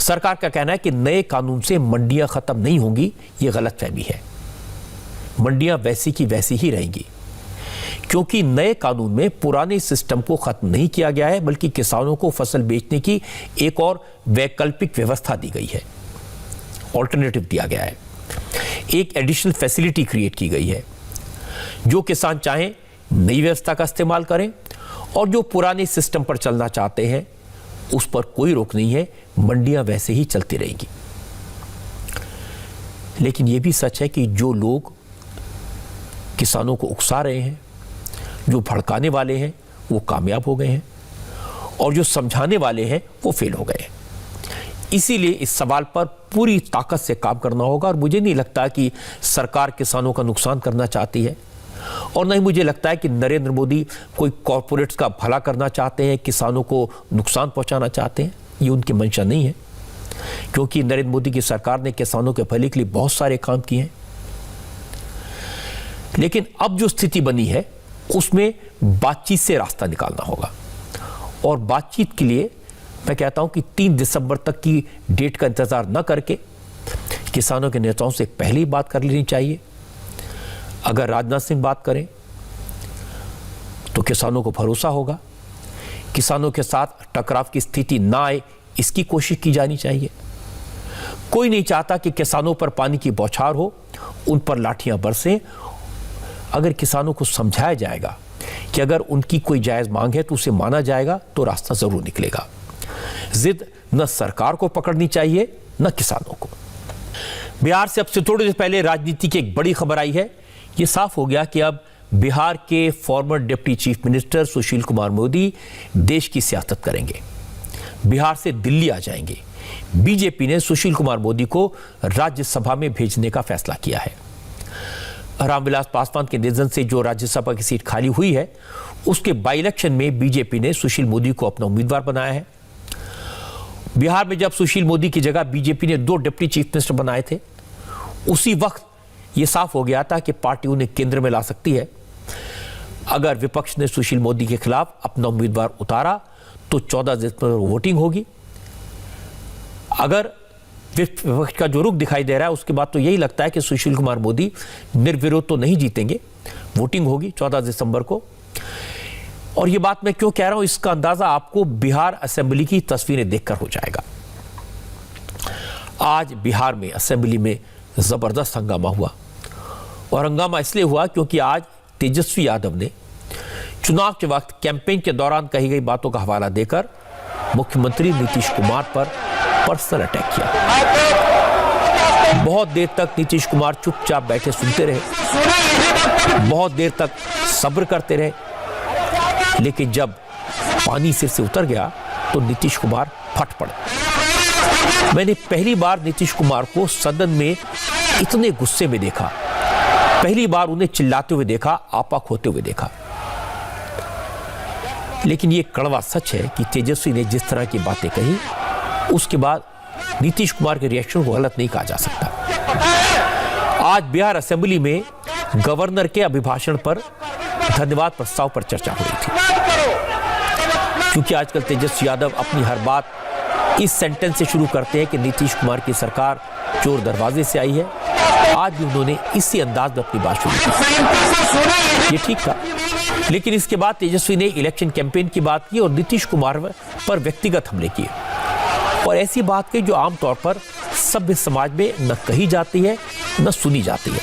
Speaker 1: सरकार का कहना है कि नए कानून से मंडियां खत्म नहीं होंगी, ये गलतफहमी है। मंडियां वैसी की वैसी ही रहेंगी, क्योंकि नए कानून में पुराने सिस्टम को खत्म नहीं किया गया है, बल्कि किसानों को फसल बेचने की एक और वैकल्पिक व्यवस्था दी गई है, ऑल्टरनेटिव दिया गया है, एक एडिशनल फैसिलिटी क्रिएट की गई है। जो किसान चाहें नई व्यवस्था का इस्तेमाल करें और जो पुराने सिस्टम पर चलना चाहते हैं उस पर कोई रोक नहीं है, मंडियां वैसे ही चलती रहेंगी। लेकिन यह भी सच है कि जो लोग किसानों को उकसा रहे हैं, जो भड़काने वाले हैं, वो कामयाब हो गए हैं और जो समझाने वाले हैं वो फेल हो गए हैं। इसीलिए इस सवाल पर पूरी ताकत से काम करना होगा और मुझे नहीं लगता कि सरकार किसानों का नुकसान करना चाहती है और नहीं मुझे लगता है कि नरेंद्र मोदी कोई कॉरपोरेट्स का भला करना चाहते हैं, किसानों को नुकसान पहुंचाना चाहते हैं। ये उनकी मंशा नहीं है, क्योंकि नरेंद्र मोदी की सरकार ने किसानों के भले के लिए बहुत सारे काम किए हैं। लेकिन अब जो स्थिति बनी है उसमें बातचीत से रास्ता निकालना होगा और बातचीत के लिए मैं कहता हूं कि 3 दिसंबर तक की डेट का इंतजार न करके किसानों के नेताओं से पहले ही बात कर लेनी चाहिए। अगर राजनाथ सिंह बात करें तो किसानों को भरोसा होगा, किसानों के साथ टकराव की स्थिति ना आए इसकी कोशिश की जानी चाहिए। कोई नहीं चाहता कि किसानों पर पानी की बौछार हो, उन पर लाठियां बरसें। अगर किसानों को समझाया जाएगा कि अगर उनकी कोई जायज मांग है तो उसे माना जाएगा तो रास्ता जरूर निकलेगा। जिद न सरकार को पकड़नी चाहिए न किसानों को। बिहार से अब से थोड़ी देर पहले राजनीति की एक बड़ी खबर आई है। यह साफ हो गया कि अब बिहार के farmer deputy chief minister Sushil Kumar Modi देश की सियासत करेंगे, बिहार से दिल्ली आ जाएंगे। बीजेपी ने सुशील कुमार मोदी को राज्यसभा में भेजने का फैसला किया है। रामविलास पासवान के निधन से जो राज्यसभा की सीट खाली हुई है उसके बाई इलेक्शन में बीजेपी ने सुशील मोदी को अपना उम्मीदवार बनाया है। बिहार में जब सुशील मोदी की जगह बीजेपी ने 2 डिप्टी चीफ मिनिस्टर बनाए थे, उसी वक्त यह साफ हो गया था कि पार्टी उन्हें केंद्र में ला सकती है। अगर विपक्ष ने सुशील मोदी के खिलाफ अपना उम्मीदवार उतारा तो 14 दिसंबर वोटिंग होगी। अगर विपक्ष का जो रुख दिखाई दे रहा है उसके बाद तो यही लगता है कि सुशील कुमार मोदी निर्विरोध तो नहीं जीतेंगे, वोटिंग होगी 14 दिसंबर को। और ये बात मैं क्यों कह रहा हूं, इसका अंदाजा आपको बिहार असेंबली की तस्वीरें देखकर हो जाएगा। आज बिहार में असेंबली में जबरदस्त हंगामा हुआ और हंगामा इसलिए हुआ क्योंकि आज तेजस्वी यादव ने चुनाव के वक्त कैंपेन के दौरान कही गई बातों का हवाला देकर मुख्यमंत्री नीतीश कुमार पर पर्सनल अटैक किया। बहुत देर तक नीतीश कुमार चुपचाप बैठे सुनते रहे, बहुत देर तक सब्र करते रहे, लेकिन जब पानी सिर से उतर गया तो नीतीश कुमार फट पड़े। मैंने पहली बार नीतीश कुमार को सदन में इतने गुस्से में देखा, पहली बार उन्हें चिल्लाते हुए देखा, आपा खोते हुए देखा। लेकिन यह कड़वा सच है कि तेजस्वी ने जिस तरह की बातें कही उसके बाद नीतीश कुमार के रिएक्शन को गलत नहीं कहा जा सकता। आज बिहार असेंबली में गवर्नर के अभिभाषण पर धन्यवाद प्रस्ताव पर चर्चा हो रही थी, क्योंकि आजकल तेजस्वी यादव अपनी हर बात इस सेंटेंस से शुरू करते हैं कि नीतीश कुमार की सरकार चोर दरवाजे से आई है। आज भी उन्होंने इसी अंदाज में अपनी बात शुरू की, ये ठीक था। लेकिन इसके बाद तेजस्वी ने इलेक्शन कैंपेन की बात की और नीतीश कुमार पर व्यक्तिगत हमले किए और ऐसी बात की जो आमतौर पर सभ्य समाज में न कही जाती है न सुनी जाती है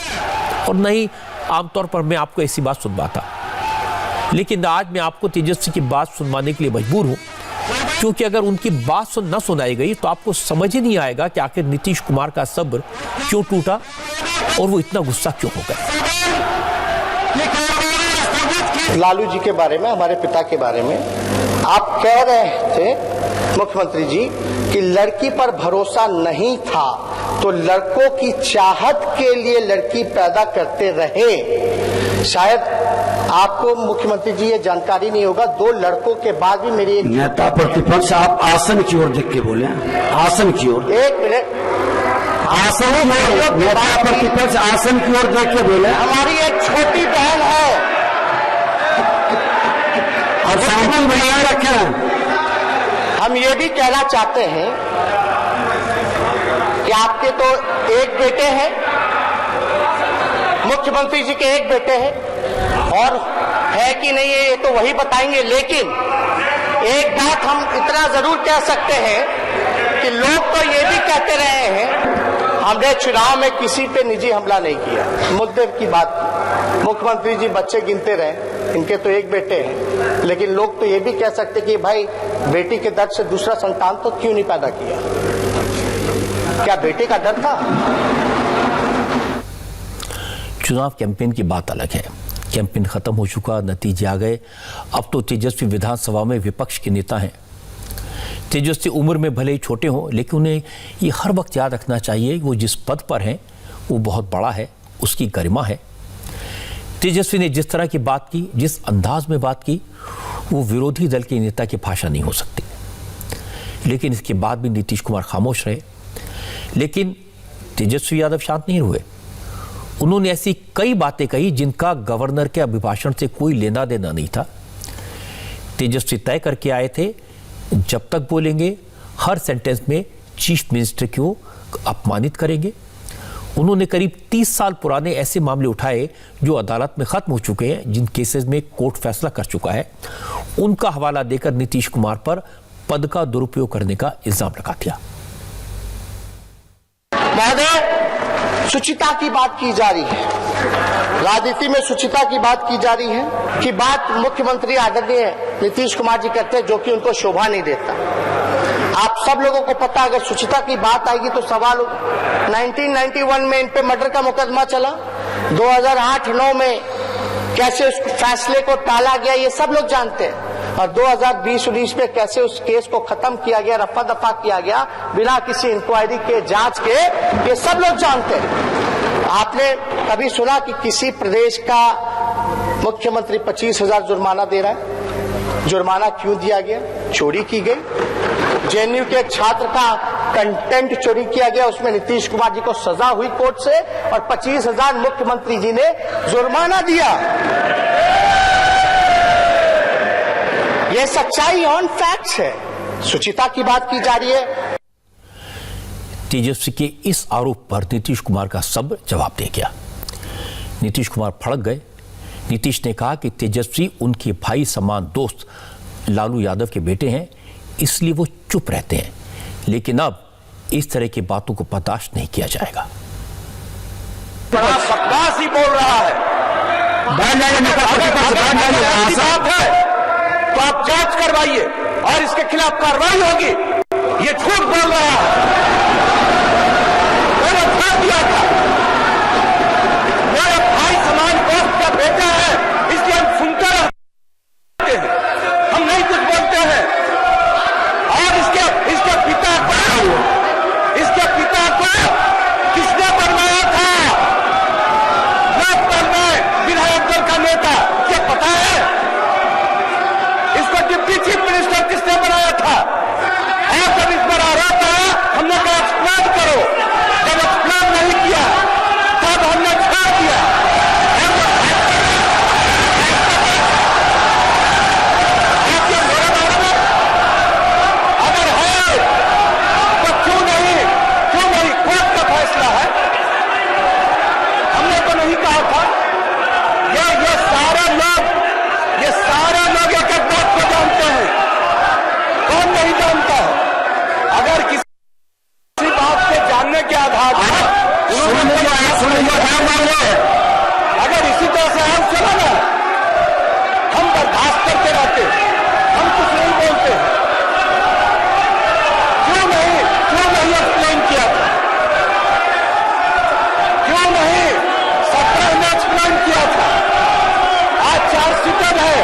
Speaker 1: और न ही आमतौर पर मैं आपको ऐसी बात सुनवाता। लेकिन आज मैं आपको तेजस्वी की बात सुनवाने के लिए मजबूर हूं, क्योंकि अगर उनकी बात न सुनाई गई तो आपको समझ ही नहीं आएगा कि आखिर नीतीश कुमार का सब्र क्यों टूटा और वो इतना गुस्सा क्यों हो गया।
Speaker 10: लालू जी के बारे में, हमारे पिता के बारे में आप कह रहे थे मुख्यमंत्री जी कि लड़की पर भरोसा नहीं था तो लड़कों की चाहत के लिए लड़की पैदा करते रहे। शायद आपको मुख्यमंत्री जी ये जानकारी नहीं होगा, 2 लड़कों के बाद भी मेरी
Speaker 11: नेता प्रतिपक्ष आप आसन की ओर देख के बोले, आसन की ओर।
Speaker 10: 1 मिनट,
Speaker 11: आसन नेता प्रतिपक्ष आसन की ओर देख के बोले।
Speaker 10: हमारी एक छोटी बहन है
Speaker 11: और शांति बनाए रखें।
Speaker 10: हम ये भी कहना चाहते हैं कि आपके तो एक बेटे हैं, मुख्यमंत्री जी के एक बेटे हैं, और है कि नहीं है ये तो वही बताएंगे, लेकिन एक बात हम इतना जरूर कह सकते हैं कि लोग तो ये भी कहते रहे हैं हमने चुनाव में किसी पे निजी हमला नहीं किया, मुद्दे की बात की। मुख्यमंत्री जी बच्चे गिनते रहे, इनके तो एक बेटे हैं, लेकिन लोग तो ये भी कह सकते कि भाई बेटी के दर्द से दूसरा संतान तो क्यों नहीं पैदा किया, क्या बेटे का डर था?
Speaker 1: चुनाव कैंपेन की बात अलग है, कैंपेन खत्म हो चुका, नतीजे आ गए। अब तो तेजस्वी विधानसभा में विपक्ष के नेता हैं। तेजस्वी उम्र में भले ही छोटे हों, लेकिन उन्हें ये हर वक्त याद रखना चाहिए वो जिस पद पर हैं वो बहुत बड़ा है, उसकी गरिमा है। तेजस्वी ने जिस तरह की बात की, जिस अंदाज में बात की, वो विरोधी दल के नेता की भाषा नहीं हो सकती। लेकिन इसके बाद भी नीतीश कुमार खामोश रहे। लेकिन तेजस्वी यादव शांत नहीं हुए। उन्होंने ऐसी कई बातें कही जिनका गवर्नर के अभिभाषण से कोई लेना देना नहीं था। तेजस्वी तय करके आए थे जब तक बोलेंगे हर सेंटेंस में चीफ मिनिस्टर को अपमानित करेंगे। उन्होंने करीब 30 साल पुराने ऐसे मामले उठाए जो अदालत में खत्म हो चुके हैं, जिन केसेस में कोर्ट फैसला कर चुका है, उनका हवाला देकर नीतीश कुमार पर पद का दुरुपयोग करने का इल्जाम लगा दिया।
Speaker 10: महोदय, शुचिता की बात की जा रही है, राजनीति में शुचिता की बात की जा रही है कि बात मुख्यमंत्री आदरणीय नीतीश कुमार जी करते हैं, जो कि उनको शोभा नहीं देता। आप सब लोगों को पता, अगर शुचिता की बात आएगी तो सवाल 1991 में इन पे मर्डर का मुकदमा चला, 2008-9 में कैसे उस फैसले को टाला गया ये सब लोग जानते हैं, और 2020-19 में कैसे उस केस को खत्म किया गया, रफा दफा किया गया बिना किसी इंक्वायरी के, जांच के, ये सब लोग जानते हैं। आपने कभी सुना कि किसी प्रदेश का मुख्यमंत्री 25,000 जुर्माना दे रहा है? जुर्माना क्यों दिया गया? चोरी की गई। जेएनयू के एक छात्र का कंटेंट चोरी किया गया, उसमें नीतीश कुमार जी को सजा हुई कोर्ट से, और 25,000 मुख्यमंत्री जी ने जुर्माना दिया। ये सच्चाई ऑन फैक्ट्स है। शुचिता की बात की जा रही है।
Speaker 1: तेजस्वी के इस आरोप पर नीतीश कुमार का सब जवाब दे गया। नीतीश कुमार भड़क गए। नीतीश ने कहा कि तेजस्वी उनके भाई समान दोस्त लालू यादव के बेटे हैं, इसलिए वो चुप रहते हैं, लेकिन अब इस तरह की बातों को बर्दाश्त नहीं किया जाएगा।
Speaker 11: बड़ा बकवास ही बोल रहा है। तो आप जांच करवाइए और इसके खिलाफ कार्रवाई होगी। ये झूठ बोल रहा है। मैंने उठा दिया था, मेरा भाई समान दोस्त का बेटा है, इसलिए हम सुनते रहते हैं, हम नहीं कुछ बोलते हैं। और इसके पिता को किसने बनवाया था? विधायक दल का नेता, ये पता है? इसको डिप्टी चीफ मिनिस्टर किसने बनाया था? और जब इस पर आरोप आया, हमने कहा एक्सप्लेन करो। जब एक्सप्लेन नहीं किया तब हमने छोड़ दिया। आपके मेरे बारे में अगर है तो क्यों नहीं? कोर्ट का फैसला है, हमने तो नहीं कहा था। ये सारे लोग एक एक बात को जानते हैं, कौन नहीं जानता है? अगर किसी बात को जानने के आधार पर अगर इसी तरह से हम चला ना, हम बर्दाश्त करते रहते, हम कुछ नहीं बोलते। क्यों नहीं एक्सप्लेन किया था? क्यों नहीं 17 में एक्सप्लेन किया था? आज चार्जशीट है,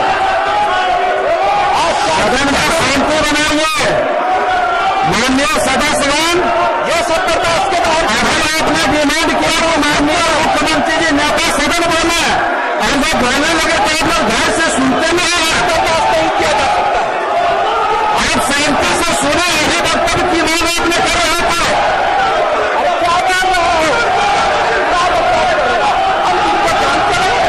Speaker 11: आज कहने लगे तो आप लोग ध्यान से सुनते नहीं हैं, आपका पास नहीं किया जा सकता है। आप शांति से सुने, यही वक्तव्य की मांग आपने कर रहा था। अरे क्या कर रहे हो? हम तुमको जानते हैं।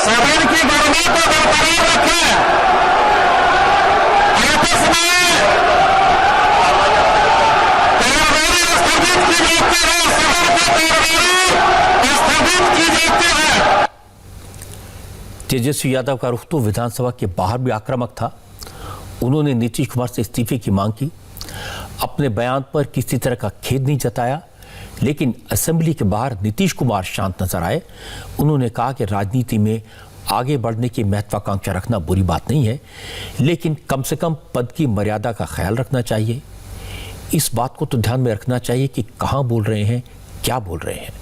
Speaker 11: सदन की गरिमा को बरकरार रखें। आपस में कार्यवाही स्थगित की जाती है, सदन की कार्यवाही स्थगित की जाती है।
Speaker 1: तेजस्वी यादव का रुख तो विधानसभा के बाहर भी आक्रामक था। उन्होंने नीतीश कुमार से इस्तीफे की मांग की। अपने बयान पर किसी तरह का खेद नहीं जताया, लेकिन असेंबली के बाहर नीतीश कुमार शांत नजर आए। उन्होंने कहा कि राजनीति में आगे बढ़ने की महत्वाकांक्षा रखना बुरी बात नहीं है, लेकिन कम से कम पद की मर्यादा का ख्याल रखना चाहिए। इस बात को तो ध्यान में रखना चाहिए कि कहां बोल रहे हैं, क्या बोल रहे हैं।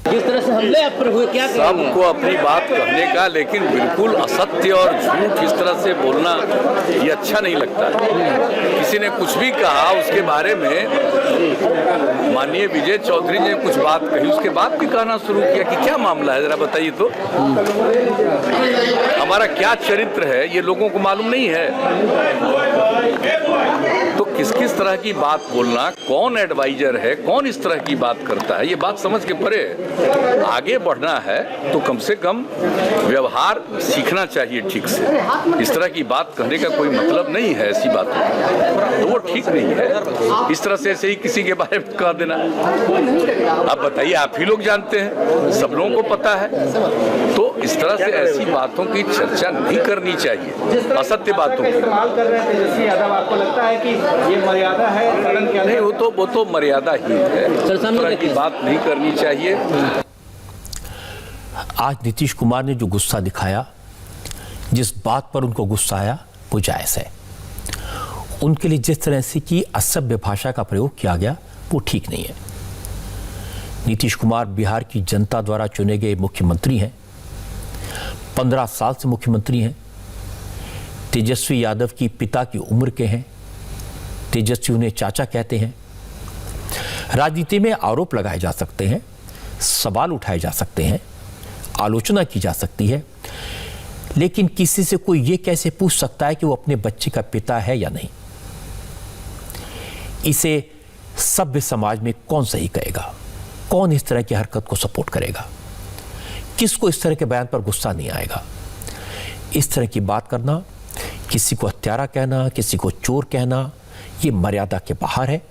Speaker 12: जिस तरह से हमले आप पर हुए, क्या
Speaker 13: सबको अपनी बात कहने का, लेकिन बिल्कुल असत्य और झूठ इस तरह से बोलना ये अच्छा नहीं लगता है। किसी ने कुछ भी कहा उसके बारे में माननीय विजय चौधरी ने कुछ बात कही, उसके बाद भी कहना शुरू किया कि क्या मामला है, जरा बताइए तो। हमारा क्या चरित्र है ये लोगों को मालूम नहीं है। तो किस किस तरह की बात बोलना, कौन एडवाइजर है, कौन इस तरह की बात करता है, ये बात समझ के परे। आगे बढ़ना है तो कम से कम व्यवहार सीखना चाहिए ठीक से। इस तरह की बात कहने का कोई मतलब नहीं है, ऐसी बात तो वो ठीक नहीं है। इस तरह से ऐसे ही किसी के बारे में कह देना। अब बताइए, आप ही लोग जानते हैं, सब लोगों को पता है। तो इस तरह से ऐसी बातों की चर्चा नहीं करनी चाहिए, असत्य बातों की।
Speaker 12: इस्तेमाल कर रहे हैं तेजस्वी यादव, आपको लगता है कि ये मर्यादा है सदन के अंदर?
Speaker 13: नहीं, वो तो मर्यादा ही है, इस तरह की बात नहीं करनी चाहिए।
Speaker 1: आज नीतीश कुमार ने जो गुस्सा दिखाया, जिस बात पर उनको गुस्सा आया, वो जायज़ है। उनके लिए जिस तरह से की असभ्य भाषा का प्रयोग किया गया, वो ठीक नहीं है। नीतीश कुमार बिहार की जनता द्वारा चुने गए मुख्यमंत्री हैं, 15 साल से मुख्यमंत्री हैं। तेजस्वी यादव की पिता की उम्र के हैं। तेजस्वी उन्हें चाचा कहते हैं। राजनीति में आरोप लगाए जा सकते हैं, सवाल उठाए जा सकते हैं, आलोचना की जा सकती है, लेकिन किसी से कोई ये कैसे पूछ सकता है कि वो अपने बच्चे का पिता है या नहीं? इसे सभ्य समाज में कौन सही कहेगा? कौन इस तरह की हरकत को सपोर्ट करेगा? किसको इस तरह के बयान पर गुस्सा नहीं आएगा? इस तरह की बात करना, किसी को हत्यारा कहना, किसी को चोर कहना, ये मर्यादा के बाहर है।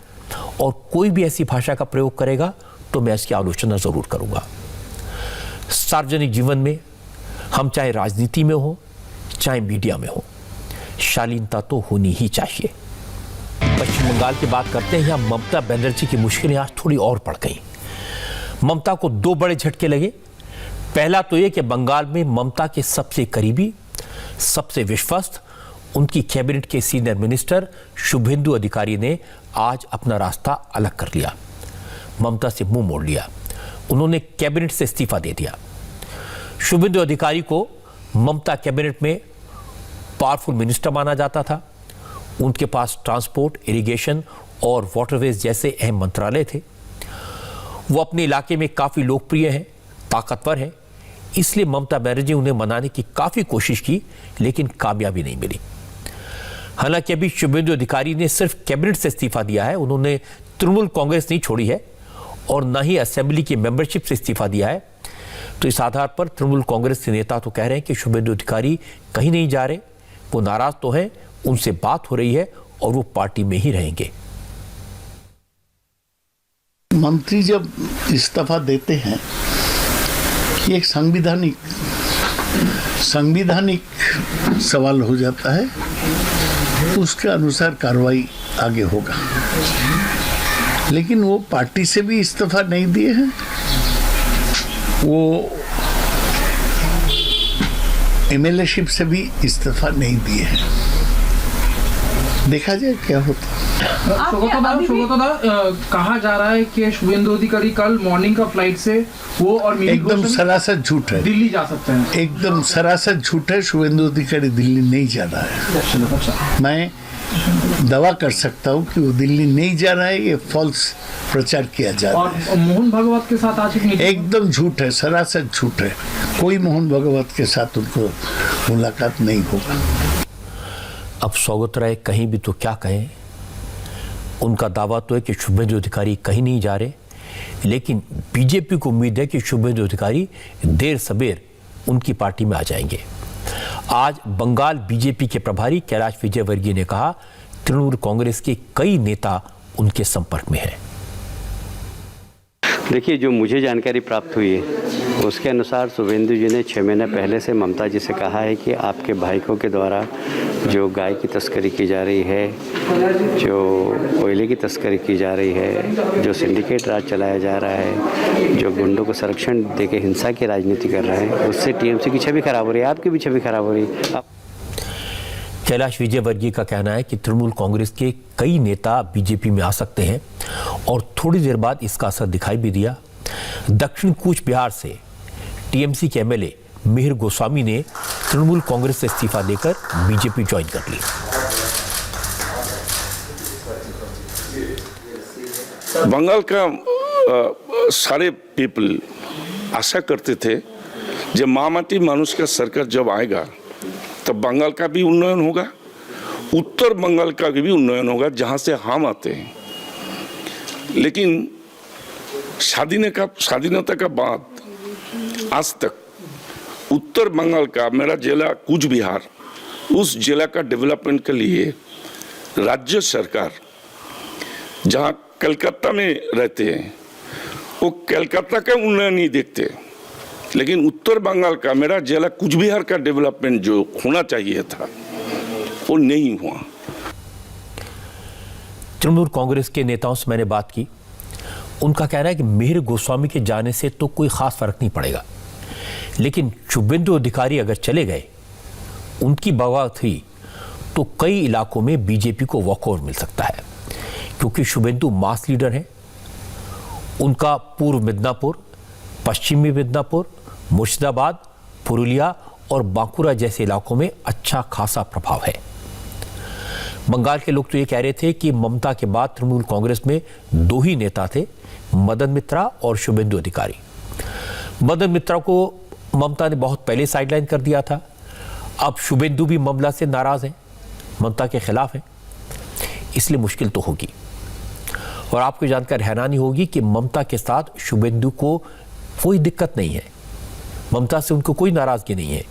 Speaker 1: और कोई भी ऐसी भाषा का प्रयोग करेगा तो मैं इसकी आलोचना जरूर करूंगा। सार्वजनिक जीवन में हम चाहे राजनीति में हो, चाहे मीडिया में हो, शालीनता तो होनी ही चाहिए। पश्चिम बंगाल की बात करते हैं। यहाँ ममता बनर्जी की मुश्किलें आज थोड़ी और बढ़ गई। ममता को 2 बड़े झटके लगे। पहला तो ये कि बंगाल में ममता के सबसे करीबी, सबसे विश्वस्त, उनकी कैबिनेट के सीनियर मिनिस्टर शुभेंदु अधिकारी ने आज अपना रास्ता अलग कर लिया, ममता से मुंह मोड़ लिया। उन्होंने कैबिनेट से इस्तीफा दे दिया। शुभेंदु अधिकारी को ममता कैबिनेट में पावरफुल मिनिस्टर माना जाता था। उनके पास ट्रांसपोर्ट, इरिगेशन और वाटरवेज जैसे अहम मंत्रालय थे। वो अपने इलाके में काफ़ी लोकप्रिय हैं, ताकतवर हैं। इसलिए ममता बनर्जी उन्हें मनाने की काफ़ी कोशिश की, लेकिन कामयाबी नहीं मिली। हालांकि अभी शुभेंदु अधिकारी ने सिर्फ कैबिनेट से इस्तीफा दिया है। उन्होंने तृणमूल कांग्रेस नहीं छोड़ी है और न ही असेंबली की मेंबरशिप से इस्तीफा दिया है। तो इस आधार पर तृणमूल कांग्रेस के नेता तो कह रहे हैं कि शुभेंदु अधिकारी कहीं नहीं जा रहे, वो नाराज तो हैं, उनसे बात हो रही है और वो पार्टी में ही रहेंगे।
Speaker 14: मंत्री जब इस्तीफा देते हैं, ये एक संवैधानिक सवाल हो जाता है, उसके अनुसार कार्रवाई आगे होगा। लेकिन वो पार्टी से भी इस्तीफा नहीं दिए हैं, वो एमएलए शिप से भी इस्तीफा नहीं दिए हैं। देखा जाए क्या होता है।
Speaker 12: कहा जा रहा है कि शुभेंदु अधिकारी कल मॉर्निंग का फ्लाइट से वो और
Speaker 14: एकदम सरासर झूठ है,
Speaker 12: दिल्ली जा सकते हैं।
Speaker 14: एकदम सरासर झूठ है। शुभेंदु अधिकारी दिल्ली नहीं जा रहा है। मैं दावा कर सकता हूँ कि वो दिल्ली नहीं जा रहा है, ये फॉल्स प्रचार किया जा रहा है।
Speaker 12: और मोहन भागवत के साथ आज
Speaker 14: एकदम झूठ है, सरासर झूठ है। कोई मोहन भागवत के साथ उनको मुलाकात नहीं होगा।
Speaker 1: अब सौगत राय कहीं भी तो क्या कहें, उनका दावा तो है कि शुभेंदु अधिकारी कहीं नहीं जा रहे, लेकिन बीजेपी को उम्मीद है कि शुभेंदु अधिकारी देर सबेर उनकी पार्टी में आ जाएंगे। आज बंगाल बीजेपी के प्रभारी कैलाश विजयवर्गीय ने कहा तृणमूल कांग्रेस के कई नेता उनके संपर्क में हैं।
Speaker 15: देखिए, जो मुझे जानकारी प्राप्त हुई है उसके अनुसार शुभेंदु जी ने 6 महीने पहले से ममता जी से कहा है कि आपके भाइयों के द्वारा जो गाय की तस्करी की जा रही है, जो कोयले की तस्करी की जा रही है, जो सिंडिकेट राज चलाया जा रहा है, जो गुंडों को संरक्षण देके हिंसा की राजनीति कर रहा है, उससे टीएमसी की छवि खराब हो रही है, आपकी भी छवि खराब हो रही है।
Speaker 1: कैलाश विजयवर्गीय का कहना है कि तृणमूल कांग्रेस के कई नेता बीजेपी में आ सकते हैं और थोड़ी देर बाद इसका असर दिखाई भी दिया। दक्षिण कूच बिहार से टीएमसी के एमएलए मिहिर गोस्वामी ने तृणमूल कांग्रेस से इस्तीफा देकर बीजेपी ज्वाइन कर ली।
Speaker 16: बंगाल का सारे पीपल आशा करते थे जब मामाटी मानुष का सरकार जब आएगा तब बंगाल का भी उन्नयन होगा, उत्तर बंगाल का भी उन्नयन होगा जहां से हम आते हैं। लेकिन स्वाधीनता का बाद आज तक उत्तर बंगाल का मेरा जिला कूच बिहार, उस जिला का डेवलपमेंट के लिए राज्य सरकार जहां कलकत्ता में रहते हैं वो कलकत्ता का उन्नयन नहीं देखते, लेकिन उत्तर बंगाल का मेरा जिला कूच बिहार का डेवलपमेंट जो होना चाहिए था वो नहीं हुआ।
Speaker 1: तृणमूल कांग्रेस के नेताओं से मैंने बात की, उनका कहना है कि मिहिर गोस्वामी के जाने से तो कोई खास फर्क नहीं पड़ेगा, लेकिन शुभेंदु अधिकारी अगर चले गए, उनकी बगावत हुई तो कई इलाकों में बीजेपी को वॉकओवर मिल सकता है, क्योंकि शुभेंदु मास लीडर हैं। उनका पूर्व मिदनापुर, पश्चिमी मिदनापुर, मुर्शिदाबाद, पुरुलिया और बांकुरा जैसे इलाकों में अच्छा खासा प्रभाव है। बंगाल के लोग तो ये कह रहे थे कि ममता के बाद तृणमूल कांग्रेस में 2 ही नेता थे, मदन मित्रा और शुभेंदु अधिकारी। मदन मित्रा को ममता ने बहुत पहले साइडलाइन कर दिया था। अब शुभेंदु भी मामला से नाराज हैं, ममता के खिलाफ हैं, इसलिए मुश्किल तो होगी। और आपको जानकर हैरानी होगी कि ममता के साथ शुभेंदु को कोई दिक्कत नहीं है, ममता से उनको कोई नाराजगी नहीं है।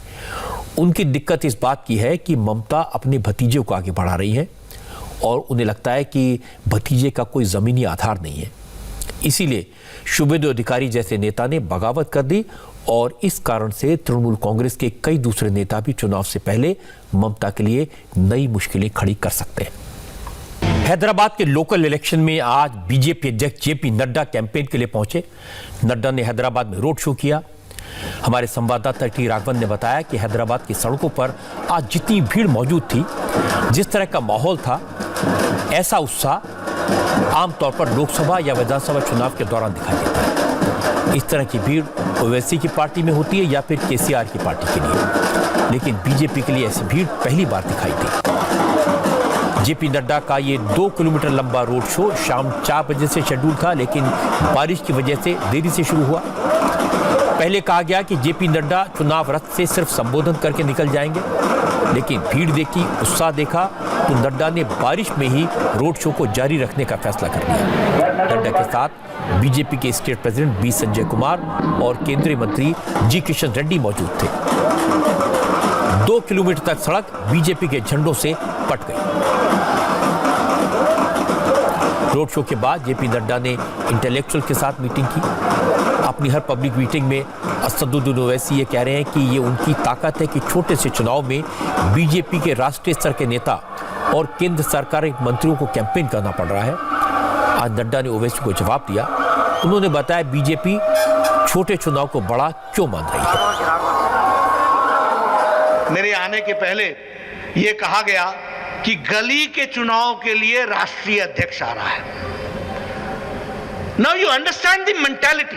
Speaker 1: उनकी दिक्कत इस बात की है कि ममता अपने भतीजे को आगे बढ़ा रही है और उन्हें लगता है कि भतीजे का कोई जमीनी आधार नहीं है, इसीलिए शुभेंदु अधिकारी जैसे नेता ने बगावत कर दी और इस कारण से तृणमूल कांग्रेस के कई दूसरे नेता भी चुनाव से पहले ममता के लिए नई मुश्किलें खड़ी कर सकते हैं। हैदराबाद के लोकल इलेक्शन में आज बीजेपी अध्यक्ष जेपी नड्डा कैंपेन के लिए पहुंचे। नड्डा ने हैदराबाद में रोड शो किया। हमारे संवाददाता टी राघवन ने बताया कि हैदराबाद की सड़कों पर आज जितनी भीड़ मौजूद थी, जिस तरह का माहौल था, ऐसा उत्साह आमतौर पर लोकसभा या विधानसभा चुनाव के दौरान दिखाई देता है। इस तरह की भीड़ ओवैसी की पार्टी में होती है या फिर केसीआर की पार्टी के लिए, लेकिन बीजेपी के लिए ऐसी भीड़ पहली बार दिखाई दी। जेपी नड्डा का ये 2 किलोमीटर लंबा रोड शो शाम 4 बजे से शेड्यूल था, लेकिन बारिश की वजह से देरी से शुरू हुआ। पहले कहा गया कि जेपी नड्डा चुनाव रथ से सिर्फ संबोधन करके निकल जाएंगे, लेकिन भीड़ देखी, उत्साह देखा तो नड्डा ने बारिश में ही रोड शो को जारी रखने का फैसला कर लिया। नड्डा के साथ बीजेपी के state president B Sanjay Kumar और केंद्रीय मंत्री जी किशन रेड्डी मौजूद थे। 2 किलोमीटर तक सड़क बीजेपी के झंडों से पट गई। रोड शो के बाद जेपी नड्डा ने इंटेलेक्चुअल के साथ मीटिंग की। अपनी हर पब्लिक मीटिंग में असदुद्दीन ओवैसी ये कह रहे हैं कि ये उनकी ताकत है कि छोटे से चुनाव में बीजेपी के राष्ट्रीय स्तर के नेता और केंद्र सरकार के मंत्रियों को कैंपेन करना पड़ रहा है। आज नड्डा ने ओवैसी को जवाब दिया। उन्होंने बताया बीजेपी छोटे चुनाव को बड़ा क्यों मान रही है।
Speaker 10: मेरे आने के पहले ये कहा गया कि गली के चुनाव के लिए राष्ट्रीय अध्यक्ष आ रहा है। Now you understand the mentality.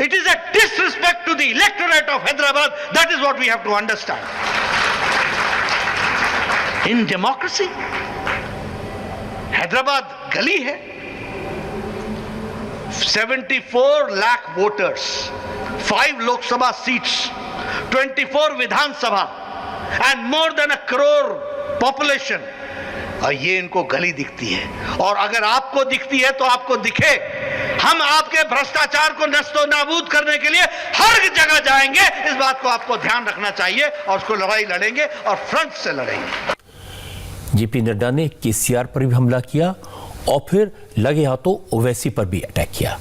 Speaker 10: It is a disrespect to the electorate of Hyderabad. That is what we have to understand. In democracy Hyderabad गली है। 74 lakh voters, 5 Lok Sabha seats, 24 Vidhan Sabha and more than 1 crore population, और ये इनको गली दिखती है। और अगर आपको दिखती है तो आपको दिखे, हम आपके भ्रष्टाचार को नस्तो नाबूद करने के लिए हर जगह जाएंगे। इस बात को आपको ध्यान रखना चाहिए और उसको लड़ाई लड़ेंगे और फ्रंट से लड़ेंगे।
Speaker 1: जेपी नड्डा ने केसीआर पर भी हमला किया और फिर लगे हाथों ओवैसी पर भी अटैक किया।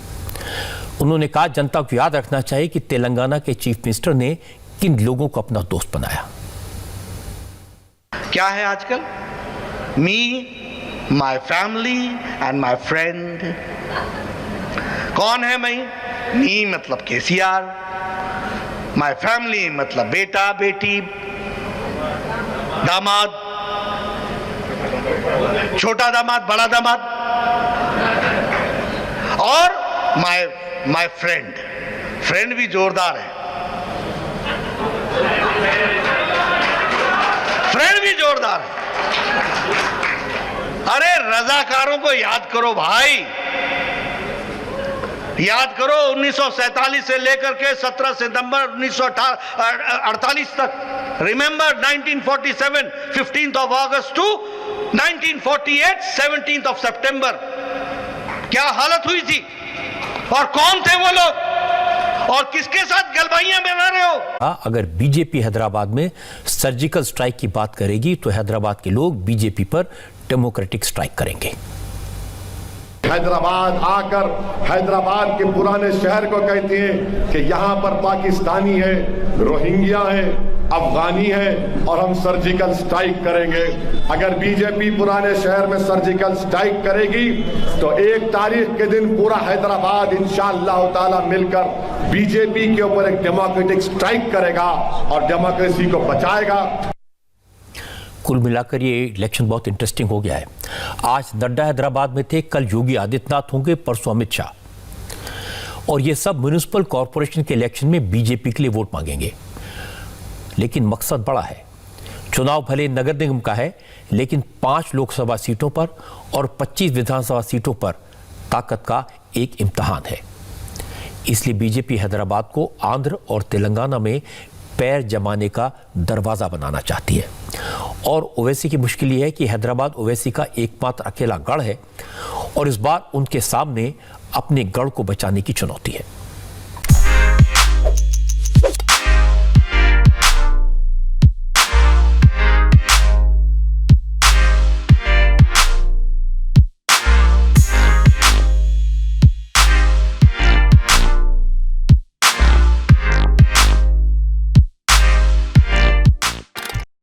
Speaker 1: उन्होंने कहा जनता को याद रखना चाहिए कि तेलंगाना के चीफ मिनिस्टर ने किन लोगों को अपना दोस्त बनाया।
Speaker 10: क्या है आजकल? Me, my family and my friend. कौन है मैं? मी मतलब केसीआर, माय फैमिली मतलब बेटा बेटी, दामाद, छोटा दामाद, बड़ा दामाद, और माय फ्रेंड। फ्रेंड भी जोरदार है, फ्रेंड भी जोरदार है। अरे रजाकारों को याद करो भाई, याद करो 1947 से लेकर के 17 सितंबर 1948 तक। Remember 1947 15th of August to 1948 17th of September। क्या हालत हुई थी और कौन थे वो लोग और किसके साथ गलबाइयां बना रहे हो?
Speaker 1: अगर बीजेपी हैदराबाद में सर्जिकल स्ट्राइक की बात करेगी तो हैदराबाद के लोग बीजेपी पर डेमोक्रेटिक स्ट्राइक करेंगे।
Speaker 17: हैदराबाद आकर हैदराबाद के पुराने शहर को कहती हैं कि यहाँ पर पाकिस्तानी है, रोहिंग्या है, अफगानी है और हम सर्जिकल स्ट्राइक करेंगे। अगर बीजेपी पुराने शहर में सर्जिकल स्ट्राइक करेगी तो 1 तारीख के दिन पूरा हैदराबाद इंशाअल्लाह ताला मिलकर बीजेपी के ऊपर एक डेमोक्रेटिक स्ट्राइक करेगा और डेमोक्रेसी को बचाएगा।
Speaker 1: कुल मिलाकर ये इलेक्शन बहुत इंटरेस्टिंग हो गया है। आज नड्डा हैदराबाद में थे, कल योगी आदित्यनाथ होंगे, परसों अमित शाह। और ये सब म्युनिसिपल कॉरपोरेशन के इलेक्शन में बीजेपी के लिए वोट मांगेंगे। लेकिन मकसद बड़ा है। चुनाव भले नगर निगम का है, लेकिन 5 लोकसभा सीटों पर और 25 विधानसभा सीटों पर ताकत का एक इम्तिहान है। इसलिए बीजेपी हैदराबाद को आंध्र और तेलंगाना में पैर जमाने का दरवाजा बनाना चाहती है। और ओवैसी की मुश्किल यह है कि हैदराबाद ओवैसी का एकमात्र अकेला गढ़ है और इस बार उनके सामने अपने गढ़ को बचाने की चुनौती है।